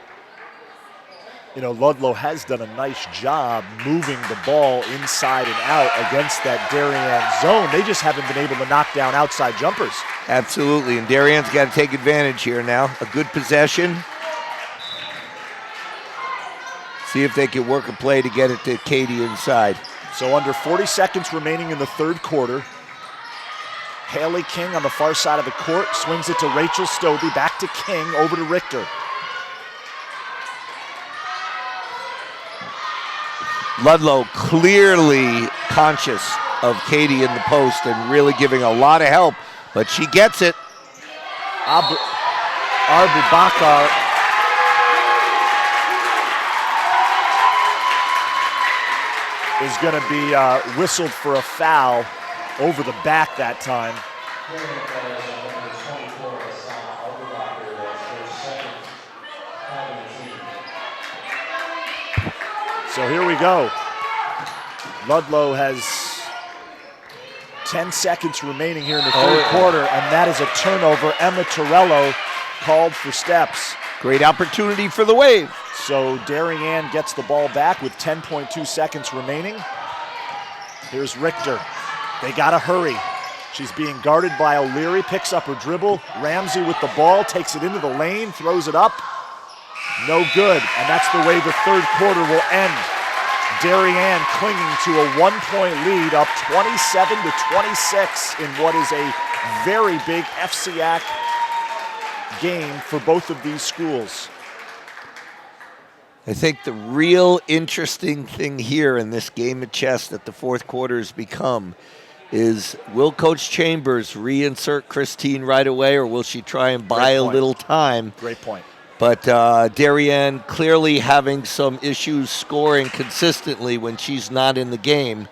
You know, Ludlowe has done a nice job moving the ball inside and out against that Darien zone. They just haven't been able to knock down outside jumpers. Absolutely, and Darien's got to take advantage here now. A good possession. See if they can work a play to get it to Katie inside. So under 40 seconds remaining in the third quarter. Haley King on the far side of the court swings it to Rachel Stobie, back to King, over to Richter. Ludlowe clearly conscious of Katie in the post and really giving a lot of help, but she gets it. Bakar is going to be whistled for a foul over the back that time. So here we go. Ludlowe has 10 seconds remaining here in the third quarter, and that is a turnover. Emma Torello called for steps. Great opportunity for the Wave. So Darien gets the ball back with 10.2 seconds remaining. Here's Richter. They gotta hurry. She's being guarded by O'Leary, picks up her dribble. Ramsey with the ball, takes it into the lane, throws it up. No good, and that's the way the third quarter will end. Darien clinging to a 1-point lead, up 27-26 in what is a very big FCIAC game for both of these schools. I think the real interesting thing here in this game of chess that the fourth quarter has become is, will Coach Chambers reinsert Christine right away, or will she try and buy a little time? Great point. But Darien clearly having some issues scoring consistently when she's not in the game.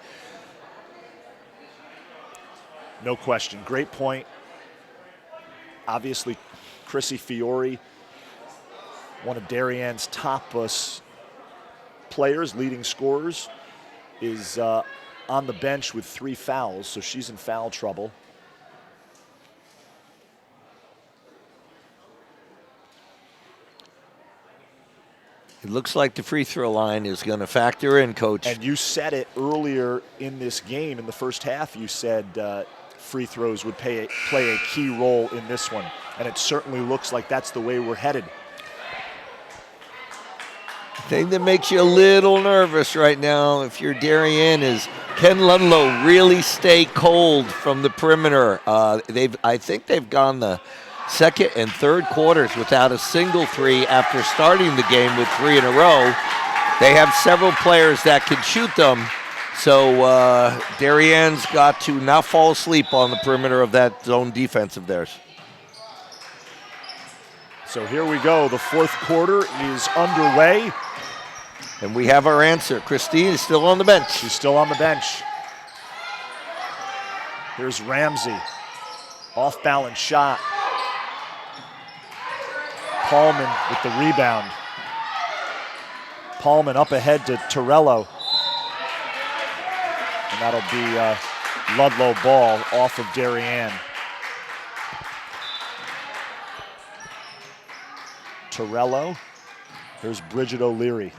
No question. Great point. Obviously, Chrissy Fiore, one of Darien's top players, leading scorers, is on the bench with 3 fouls, so she's in foul trouble. It looks like the free throw line is going to factor in, Coach. And you said it earlier in this game, in the first half, you said free throws would play a key role in this one. And it certainly looks like that's the way we're headed. The thing that makes you a little nervous right now, if you're Darien, is can Ludlowe really stay cold from the perimeter? I think they've gone the second and third quarters without a single three after starting the game with 3 in a row. They have several players that can shoot them, so Darien's got to not fall asleep on the perimeter of that zone defense of theirs. So here we go. The fourth quarter is underway. And we have our answer. Christine is still on the bench. She's still on the bench. Here's Ramsey. Off-balance shot. Paulman with the rebound. Paulman up ahead to Torello. And that'll be Ludlowe ball off of Darien. Torello. Here's Bridget O'Leary.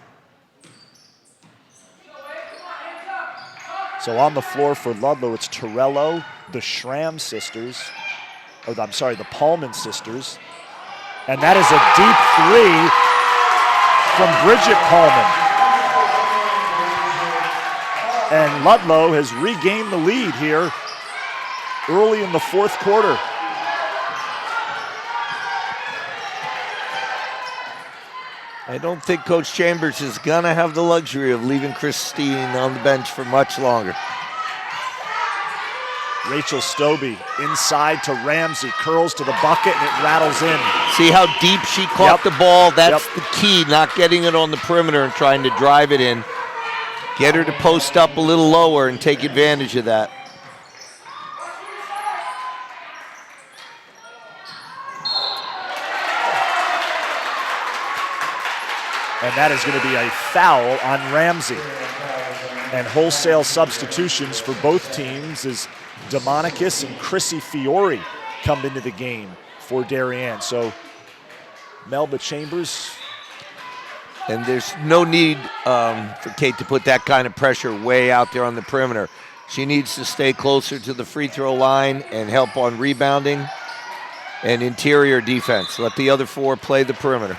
So on the floor for Ludlowe, it's Torello, the Schramm sisters, the Paulman sisters. And that is a deep three from Bridget Paulman. And Ludlowe has regained the lead here early in the fourth quarter. I don't think Coach Chambers is going to have the luxury of leaving Christine on the bench for much longer. Rachel Stobie inside to Ramsey, curls to the bucket, and it rattles in. See how deep she caught Yep. the ball? That's Yep. the key, not getting it on the perimeter and trying to drive it in. Get her to post up a little lower and take advantage of that. And that is going to be a foul on Ramsey. And wholesale substitutions for both teams as Demonicus and Chrissy Fiore come into the game for Darien. So Melba Chambers. And there's no need for Kate to put that kind of pressure way out there on the perimeter. She needs to stay closer to the free throw line and help on rebounding and interior defense. Let the other four play the perimeter.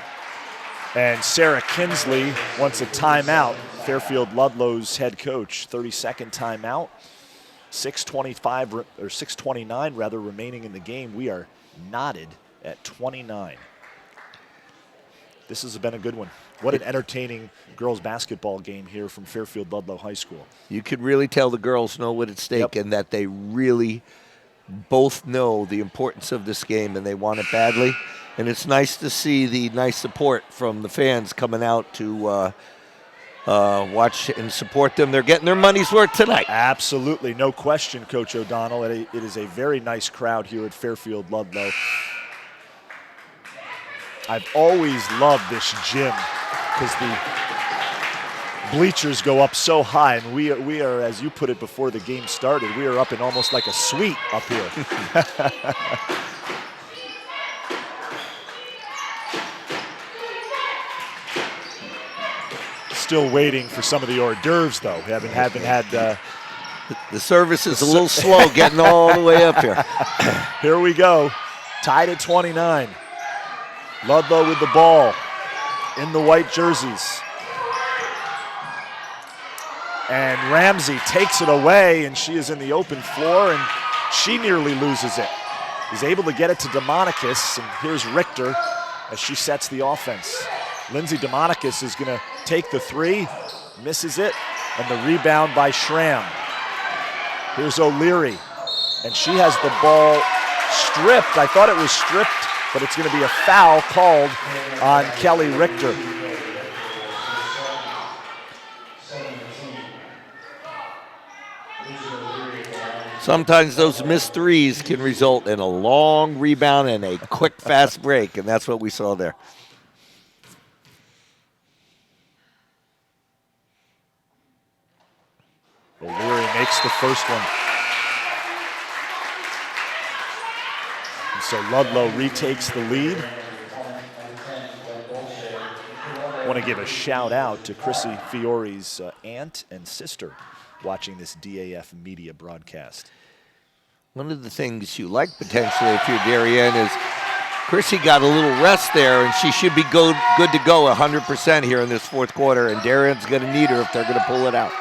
And Sarah Kinsley wants a timeout. Fairfield Ludlow's head coach, 32nd timeout. 6:29 rather remaining in the game. We are knotted at 29. This has been a good one. What an entertaining girls basketball game here from Fairfield Ludlowe High School. You could really tell the girls know what's at stake. Yep. And that they really both know the importance of this game and they want it badly. And it's nice to see the nice support from the fans coming out to watch and support them. They're getting their money's worth tonight. Absolutely, no question, Coach O'Donnell. It is a very nice crowd here at Fairfield Ludlowe. I've always loved this gym because the bleachers go up so high, and we are, as you put it before the game started, we are up in almost like a suite up here. Still waiting for some of the hors d'oeuvres, though. Haven't had. The service is a little slow getting all the way up here. Here we go, tied at 29. Ludlowe with the ball in the white jerseys. And Ramsey takes it away, and she is in the open floor, and she nearly loses it. He's able to get it to Demonicus, and here's Richter as she sets the offense. Lindsay Demonicus is going to take the three, misses it, and the rebound by Schramm. Here's O'Leary, and she has the ball stripped. I thought it was stripped, but it's going to be a foul called on Kelly Richter. Sometimes those missed threes can result in a long rebound and a quick, fast break, and that's what we saw there. O'Leary makes the first one. And so Ludlowe retakes the lead. I want to give a shout out to Chrissy Fiore's aunt and sister watching this DAF media broadcast. One of the things you like potentially if you're Darien is Chrissy got a little rest there, and she should be good to go 100% here in this fourth quarter, and Darien's going to need her if they're going to pull it out.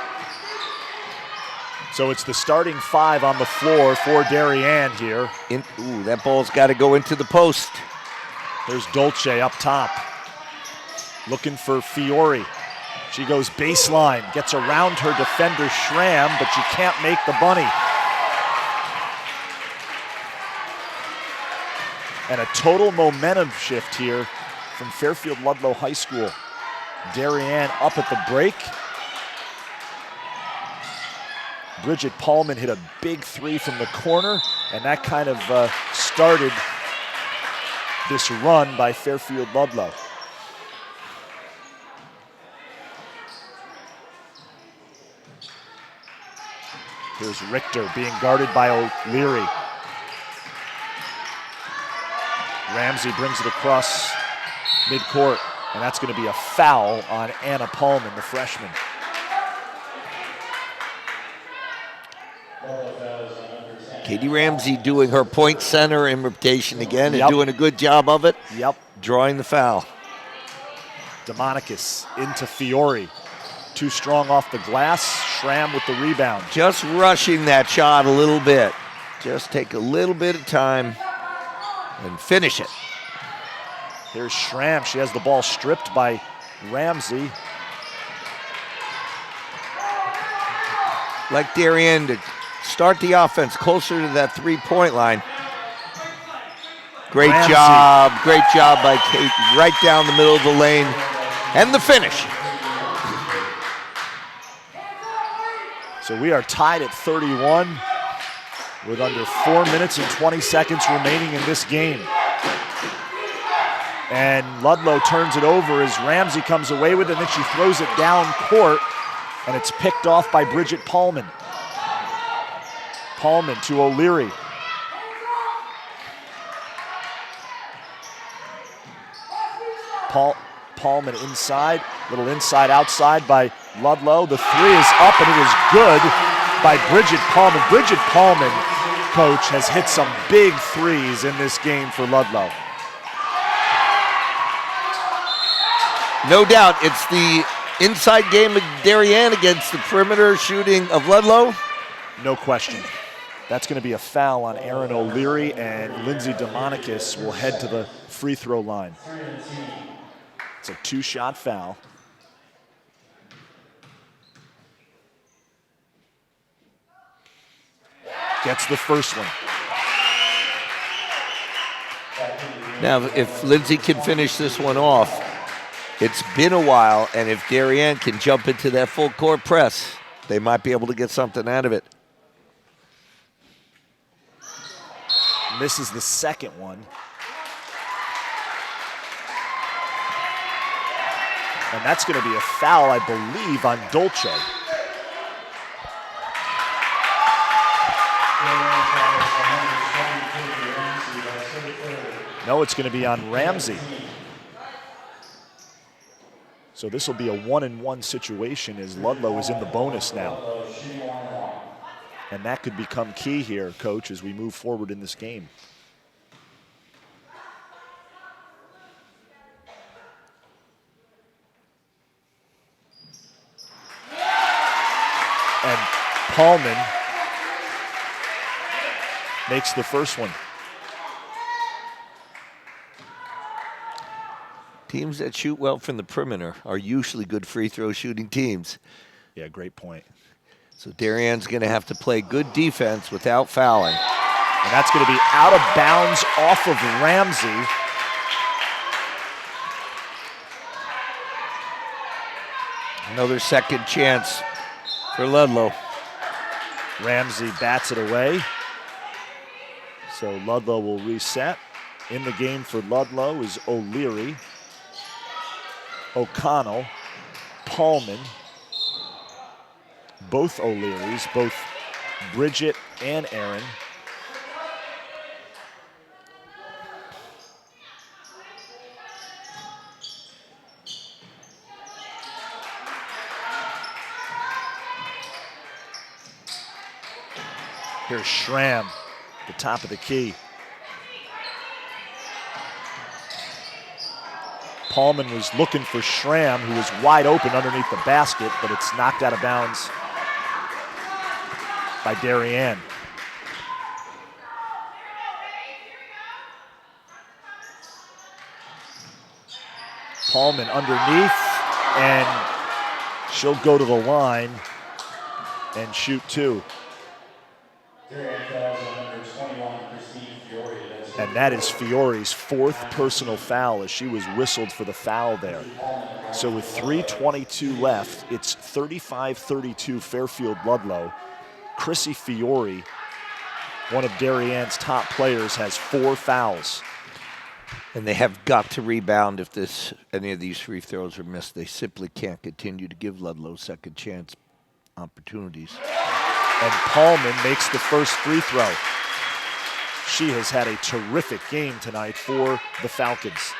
So it's the starting five on the floor for Darien here. Ooh, that ball's got to go into the post. There's Dolce up top, looking for Fiore. She goes baseline, gets around her defender Schramm, but she can't make the bunny. And a total momentum shift here from Fairfield Ludlowe High School. Darien up at the break. Bridget Paulman hit a big three from the corner, and that kind of started this run by Fairfield Ludlowe. Here's Richter being guarded by O'Leary. Ramsey brings it across midcourt, and that's going to be a foul on Anna Paulman, the freshman. Katie Ramsey doing her point center interpretation again and Yep. doing a good job of it. Yep. Drawing the foul. DeMonicus into Fiore. Too strong off the glass. Schramm with the rebound. Just rushing that shot a little bit. Just take a little bit of time and finish it. Here's Schramm. She has the ball stripped by Ramsey. Like Darien to start the offense closer to that three-point line. Great Ramsey. great job by Kate, right down the middle of the lane. And the finish. So we are tied at 31 with under 4 minutes and 20 seconds remaining in this game. And Ludlow turns it over as Ramsey comes away with it, and then she throws it down court, and it's picked off by Bridget Paulman. Paulman to O'Leary. Paulman inside, little inside-outside by Ludlow. The three is up, and it is good by Bridget Paulman. Bridget Paulman, coach, has hit some big threes in this game for Ludlow. No doubt, it's the inside game of Darien against the perimeter shooting of Ludlow. No question. That's going to be a foul on Erin O'Leary, and Lindsay DeMonicus will head to the free throw line. It's a two-shot foul. Gets the first one. Now, if Lindsay can finish this one off, it's been a while, and if Darien can jump into that full court press, they might be able to get something out of it. Misses the second one. And that's going to be a foul, I believe, on Dolce. No, it's going to be on Ramsey. So this will be a 1-and-1 situation as Ludlow is in the bonus now. And that could become key here, Coach, as we move forward in this game. And Paulman makes the first one. Teams that shoot well from the perimeter are usually good free throw shooting teams. Yeah, great point. So Darien's going to have to play good defense without fouling. And that's going to be out of bounds off of Ramsey. Another second chance for Ludlow. Ramsey bats it away. So Ludlow will reset. In the game for Ludlow is O'Leary, O'Connell, Paulman, both O'Learys, both Bridget and Erin. Here's Schramm, the top of the key. Paulman was looking for Schramm, who was wide open underneath the basket, but it's knocked out of bounds by Darien. Paulman underneath, and she'll go to the line and shoot two. And that is Fiore's fourth personal foul as she was whistled for the foul there. So with 3:22 left, it's 35-32 Fairfield Ludlow. Chrissy Fiore, one of Darien's top players, has 4 fouls. And they have got to rebound if any of these free throws are missed. They simply can't continue to give Ludlow second chance opportunities. And Paulman makes the first free throw. She has had a terrific game tonight for the Falcons.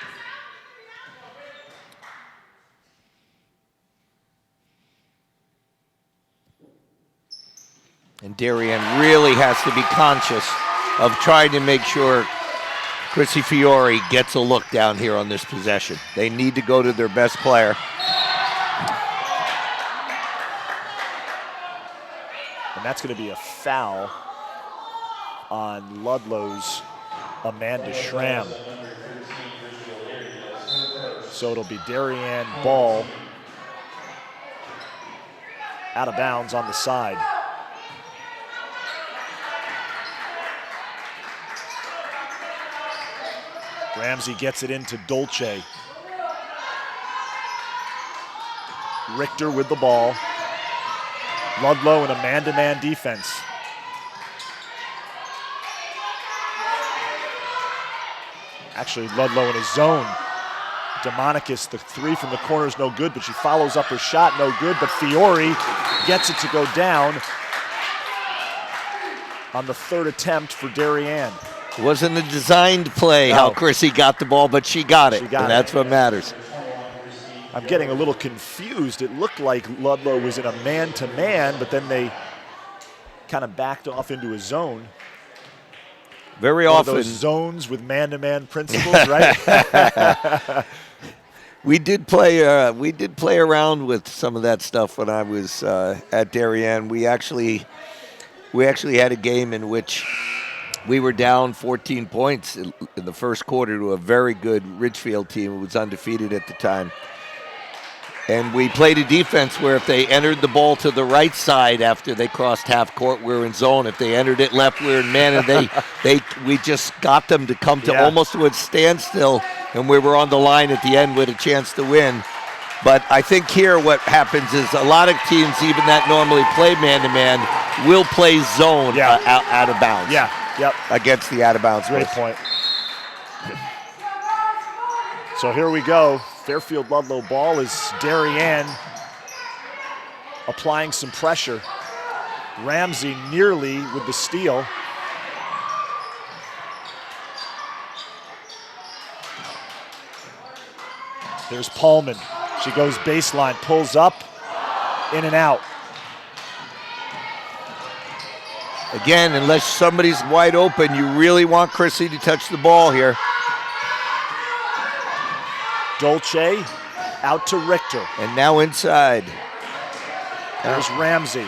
And Darien really has to be conscious of trying to make sure Chrissy Fiore gets a look down here on this possession. They need to go to their best player. And that's going to be a foul on Ludlow's Amanda Schramm. So it'll be Darien ball out of bounds on the side. Ramsey gets it into Dolce. Richter with the ball. Ludlowe in a man-to-man defense. Actually, Ludlowe in a zone. DeMonicus, the three from the corner is no good, but she follows up her shot, no good, but Fiore gets it to go down on the third attempt for Darien. It wasn't a designed play how Chrissy got the ball, but she got it, and that's what matters. I'm getting a little confused. It looked like Ludlowe was in a man-to-man, but then they kind of backed off into a zone. Very One often. of those zones with man-to-man principles, right? We did play around with some of that stuff when I was at Darien. We actually had a game in which we were down 14 points in the first quarter to a very good Ridgefield team who was undefeated at the time. And we played a defense where if they entered the ball to the right side after they crossed half court, we were in zone. If they entered it left, we were in man. And we just got them to come to almost to a standstill, and we were on the line at the end with a chance to win. But I think here what happens is a lot of teams, even that normally play man-to-man, will play zone out of bounds. Against the out-of-bounds. Great point. So here we go. Fairfield Ludlowe ball is Darien applying some pressure. Ramsey nearly with the steal. There's Paulman. She goes baseline, pulls up, in and out. Again, unless somebody's wide open, you really want Chrissy to touch the ball here. Dolce out to Richter. And now inside. There's Ramsey.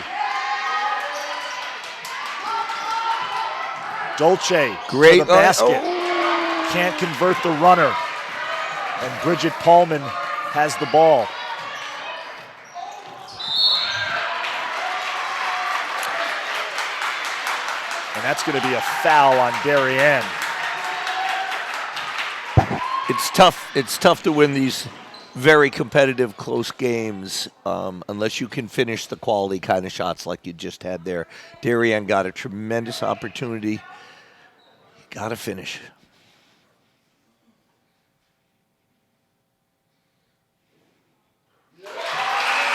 Dolce great for the basket. Can't convert the runner. And Bridget Paulman has the ball. And that's going to be a foul on Darien. It's tough to win these very competitive, close games unless you can finish the quality kind of shots like you just had there. Darien got a tremendous opportunity. Got to finish.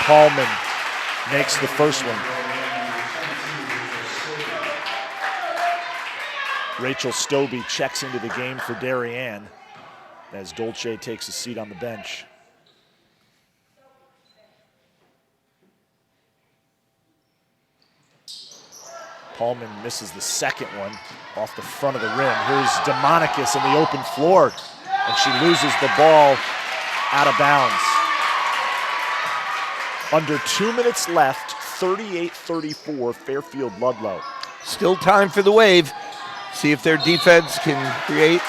Paulman makes the first one. Rachel Stobie checks into the game for Darien as Dolce takes a seat on the bench. Paulman misses the second one off the front of the rim. Here's DeMonicus in the open floor, and she loses the ball out of bounds. Under 2 minutes left, 38-34, Fairfield Ludlowe. Still time for the wave. See if their defense can create.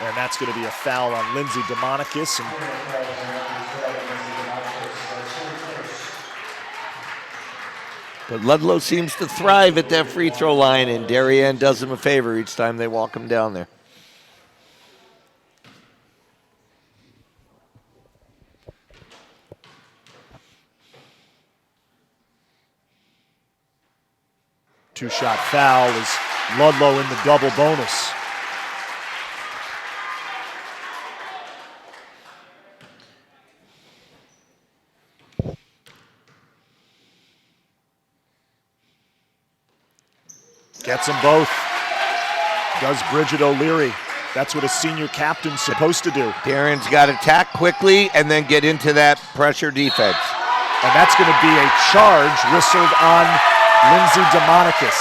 And that's going to be a foul on Lindsay DeMonicus. But Ludlowe seems to thrive at that free throw line, and Darien does them a favor each time they walk him down there. Two-shot foul is Ludlowe in the double bonus. Gets them both. Does Bridget O'Leary. That's what a senior captain's supposed to do. Darien's got to attack quickly and then get into that pressure defense. And that's going to be a charge whistled on Lindsay DeMonicus.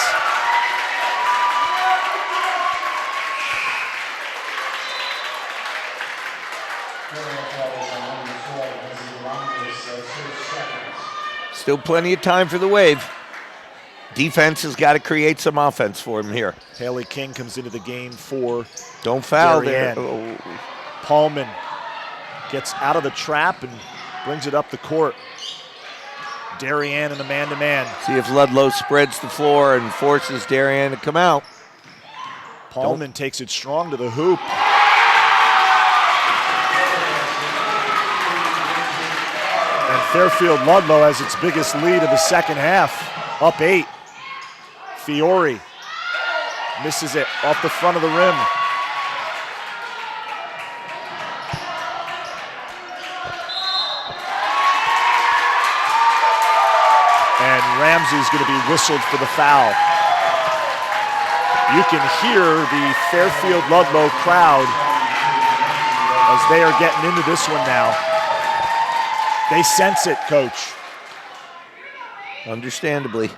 Still plenty of time for the Wave. Defense has got to create some offense for him here. Haley King comes into the game for Don't foul Darien. there. Oh. Paulman gets out of the trap and brings it up the court. Darien in a man-to-man. See if Ludlowe spreads the floor and forces Darien to come out. Paulman takes it strong to the hoop. And Fairfield Ludlowe has its biggest lead of the second half, up 8. Fiore misses it off the front of the rim. And Ramsey's going to be whistled for the foul. You can hear the Fairfield Ludlowe crowd as they are getting into this one now. They sense it, Coach. Understandably.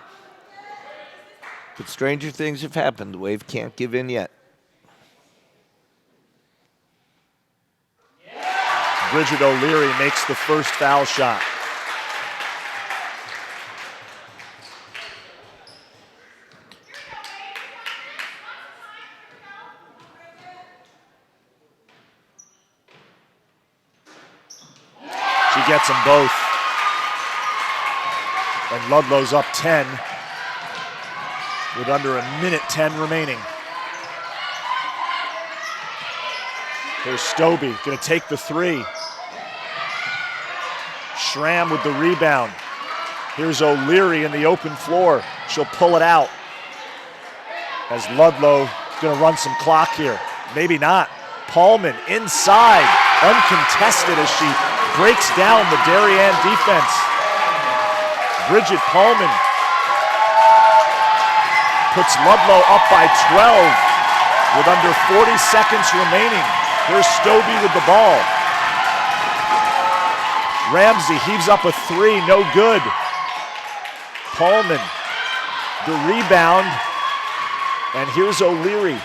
But stranger things have happened. The Wave can't give in yet. Bridget O'Leary makes the first foul shot. She gets them both. And Ludlow's up 10 with under 1:10 remaining. Here's Stobie, gonna take the three. Schramm with the rebound. Here's O'Leary in the open floor. She'll pull it out. As Ludlow gonna run some clock here. Maybe not. Paulman inside, uncontested as she breaks down the Darien defense. Bridget Paulman puts Ludlowe up by 12 with under 40 seconds remaining. Here's Stobie with the ball. Ramsey heaves up a three, no good. Paulman, the rebound, and here's O'Leary.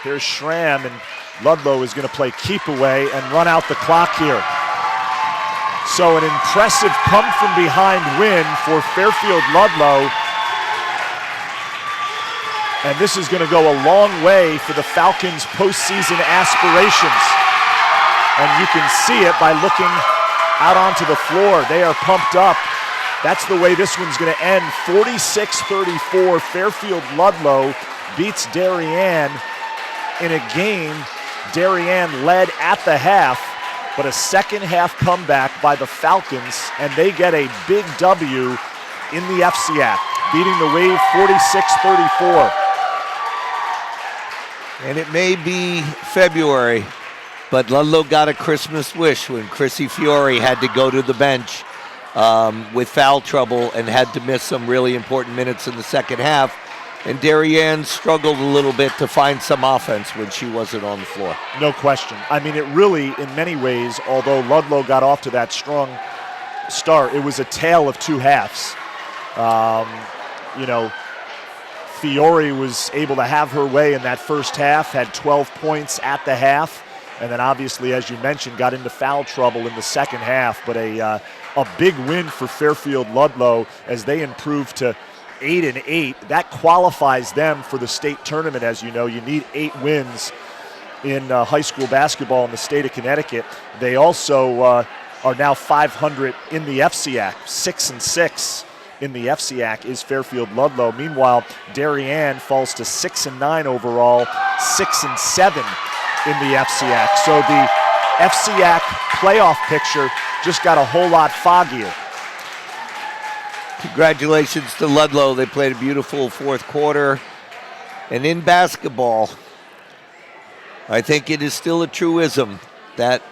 Here's Schramm, and Ludlowe is going to play keep away and run out the clock here. So an impressive come-from-behind win for Fairfield Ludlowe. And this is going to go a long way for the Falcons' postseason aspirations. And you can see it by looking out onto the floor. They are pumped up. That's the way this one's going to end. 46-34, Fairfield Ludlowe beats Darien in a game Darien led at the half, but a second half comeback by the Falcons, and they get a big W in the FCIAC, beating the Wave 46-34. And it may be February, but Ludlowe got a Christmas wish when Chrissy Fiore had to go to the bench with foul trouble and had to miss some really important minutes in the second half. And Darien struggled a little bit to find some offense when she wasn't on the floor. No question. I mean, it really, in many ways, although Ludlowe got off to that strong start, it was a tale of two halves. You know, Fiore was able to have her way in that first half, had 12 points at the half, and then obviously, as you mentioned, got into foul trouble in the second half. But a big win for Fairfield Ludlowe as they improved to 8-8. That qualifies them for the state tournament. As you know, you need 8 wins in high school basketball in the state of Connecticut. They also are now 500 in the FCIAC. 6-6 in the FCIAC is Fairfield Ludlowe. Meanwhile, Darien falls to 6-9 overall, 6-7 in the FCIAC. So the FCIAC playoff picture just got a whole lot foggier. Congratulations to Ludlowe. They played a beautiful fourth quarter. And in basketball, I think it is still a truism that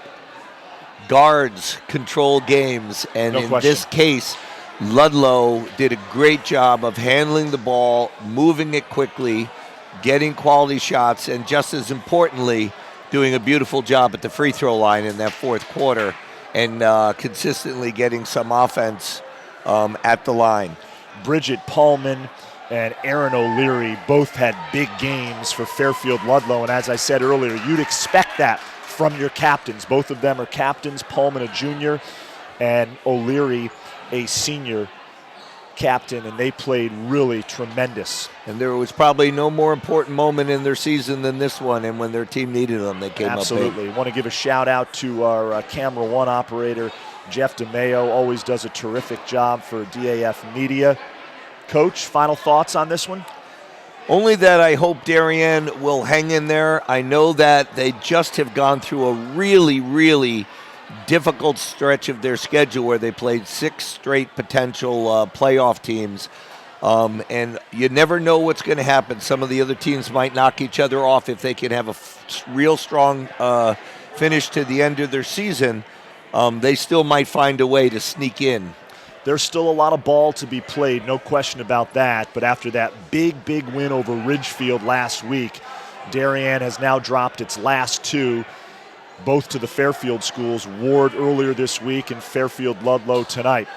guards control games. And No in question. this case, Ludlowe did a great job of handling the ball, moving it quickly, getting quality shots, and just as importantly, doing a beautiful job at the free throw line in that fourth quarter and consistently getting some offense at the line. Bridget Paulman and Aaron O'Leary both had big games for Fairfield Ludlowe. And as I said earlier, you'd expect that from your captains. Both of them are captains, Pullman a junior and O'Leary a senior captain, and they played really tremendous. And there was probably no more important moment in their season than this one, and when their team needed them, they came Absolutely. up big. Want to give a shout out to our Camera One operator, Jeff DeMayo, always does a terrific job for DAF Media. Coach, final thoughts on this one? Only that I hope Darien will hang in there. I know that they just have gone through a really, really difficult stretch of their schedule where they played 6 straight potential playoff teams. And you never know what's going to happen. Some of the other teams might knock each other off if they can have a real strong finish to the end of their season. They still might find a way to sneak in. There's still a lot of ball to be played, no question about that. But after that big win over Ridgefield last week, Darien has now dropped its last 2, both to the Fairfield schools, Ward earlier this week and Fairfield Ludlowe tonight.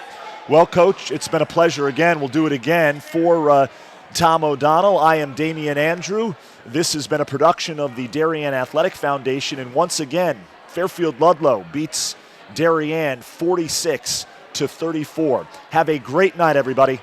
Well, Coach, it's been a pleasure again. We'll do it again. For Tom O'Donnell, I am Damian Andrew. This has been a production of the Darien Athletic Foundation. And once again, Fairfield Ludlowe beats Darien 46-34. Have a great night, everybody.